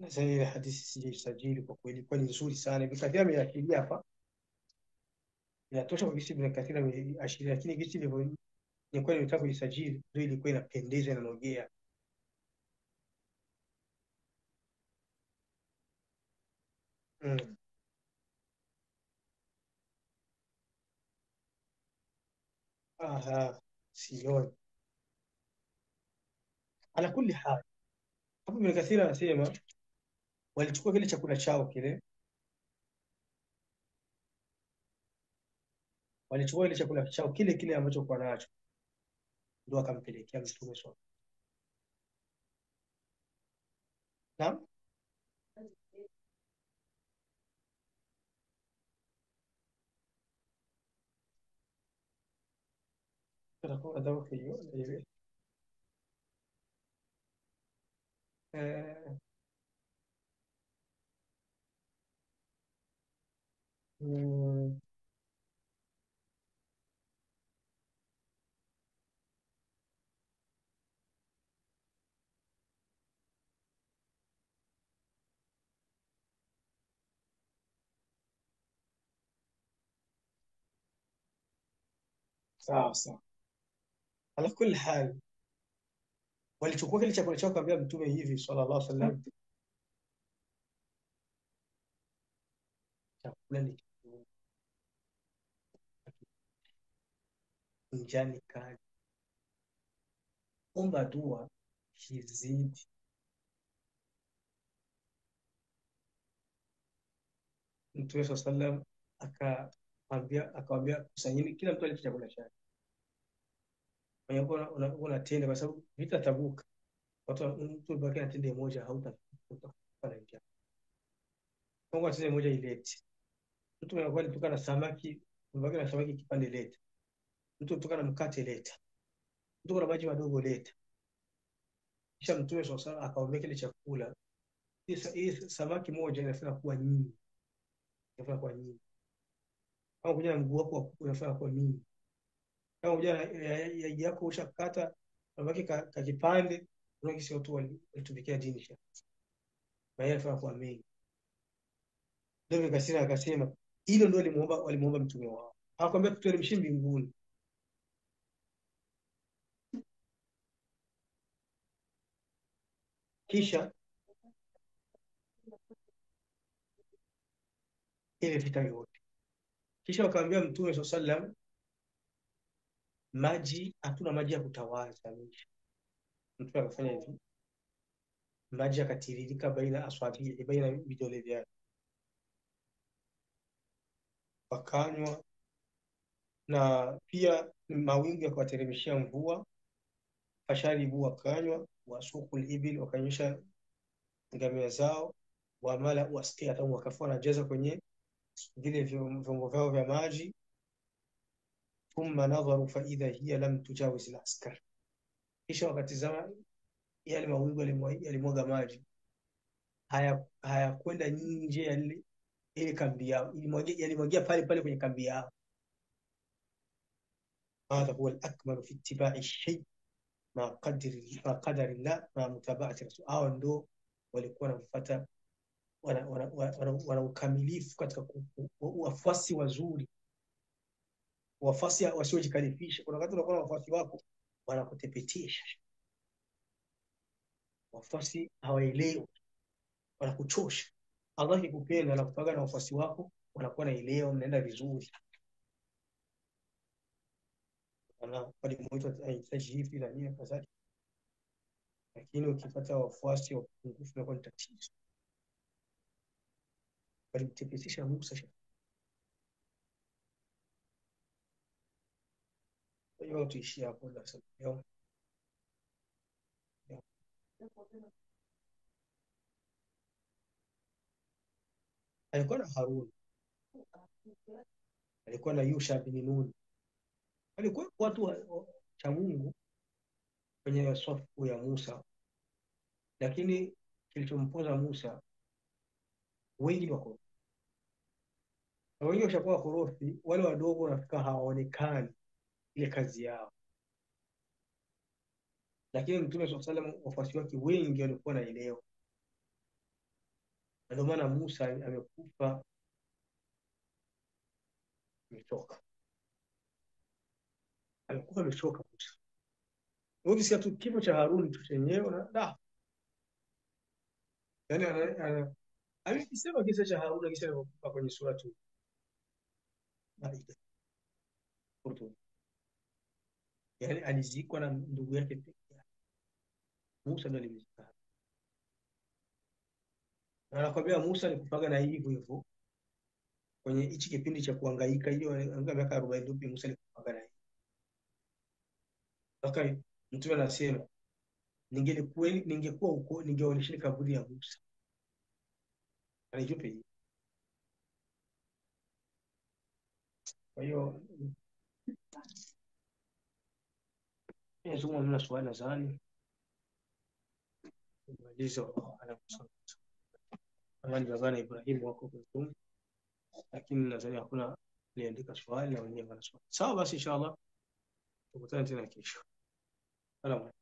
Sasa ile hadithi sijisajili kwa kweli, ilikuwa ni nzuri sana. Ibn Kathir ameashiria hapa, inatosha kwa kisi Ibn Kathir ameashiria, lakini kisi ilivyo nilikuwa nimetaka kujisajili ndio ilikuwa inapendeza na nogea. Sioni. Ala kulli hal, hapo Ibn Kathir anasema walichukua kile chakula chao kile, walichukua ile chakula chao kile ambacho kwa nacho, ndio akampelekea Mtume swalla. Naam, tutakuwa dawa hiyo ile sawa sawa. Ala kulli hal, walichukua kile chakula chao kaambia Mtume hivi sallallahu alaihi wasallam, chakula ni njani kali, omba dua kizidi. Mtume sallallahu alaihi wasallam Akamwambia kusanyeni kila mtu alete chakula chake. Kwa hiyo unatenda kwa sababu vita Tabuk mtu baki na tende moja hautakufa na njaa. Mungu atende moja ilete. Mtu anakuwa alitoka na samaki, mbaki na samaki kipande leta. Mtu kutoka na mkate leta. Mtu kuna maji madogo leta. Kisha Mtume sasa akaombea kile chakula. Hii samaki moja inafaa kuwa nyingi. Inafaa kuwa nyingi. Kama kuja na mguu wako unafaa kuwa nyingi. Kama kuja yako ushakata mbaki ka kipande unakisi watu walitumikia dini sha. Na yeye anafaa kuwa mengi. Ndio Kasira akasema hilo ndio walimuomba mtume wao. Akamwambia tuteremshie mbinguni. Kisha ile vita yote. Kisha wakamwambia Mtume sallam maji, hatuna maji ya kutawaza. Mtume akafanya hivi. Maji yakatiririka baina aswabi, baina vidole vyake. Wakanywa na pia mawingu yakawateremshia mvua. Fasharibu wakanywa, wasukul ibil wakanyesha ngamia zao, wamala wasqia tamu wakafua na jaza kwenye vile vyombo vyao vya maji. Thumma nadharu fa idha hiya lam tujawiz al-askar. Kisha wakatizama yale mawingu yalimwaga maji, hayakwenda nje ya ile kambi yao, yalimwagia pale pale kwenye kambi yao. Hadha huwa al-akmal fi ittiba'i ash-shay ma qadari Allah ma mutaba'ati rasul. Hao ndo walikuwa wanafuata wana ukamilifu katika wafuasi wazuri, wafuasi wasiojikalifisha. Kuna wakati unakuwa wafuasi wako wanakutepetisha, wafuasi hawaelewi, wanakuchosha. Allah akikupenda na kupaga na wafuasi wako wanakuwa naelewa, mnaenda vizuri. Ana walimuita anahitaji hivi na nini kadhalika, lakini ukipata wafuasi wa pungufu na kwa tatizo. Walimtepetisha Musa. Kwa hiyo tuishie hapo na leo. Alikuwa na Harun, alikuwa na Yusha bin Nun, alikuwa watu cha Mungu kwenye safu ya Musa, lakini kilichompoza Musa wengi wako na wengi washakuwa korofi, wale wadogo wanafika hawaonekani ile kazi yao. Lakini Mtume sallallahu alaihi wasallam wafuasi wake wengi walikuwa naelewa. Ndio maana Musa amekufa amechoka. Alikuwa amechoka Musa. Ukisikia tu kifo cha Harun tu chenyewe na yaani alisema kisa cha Harun akisema kwenye sura tu Maida. Yaani alizikwa na ndugu yake pekee yake. Musa ndiye alimzika. Na anakuambia Musa alikufaga na hivyo hivyo kwenye hichi kipindi cha kuhangaika hiyo miaka 40 ndio Musa alikufaga na hivyo. Mpaka Mtume anasema ningekuwa huko ningeonyesha kaburi ya Musa. Alijupe hiyo. Kwa hiyo Yesu mwana swali nadhani malizo anakusoma amani baba Ibrahim wako kwa, lakini nadhani hakuna aliandika swali na wenyewe wanasoma. Sawa basi inshallah tukutane tena kesho. Salamu.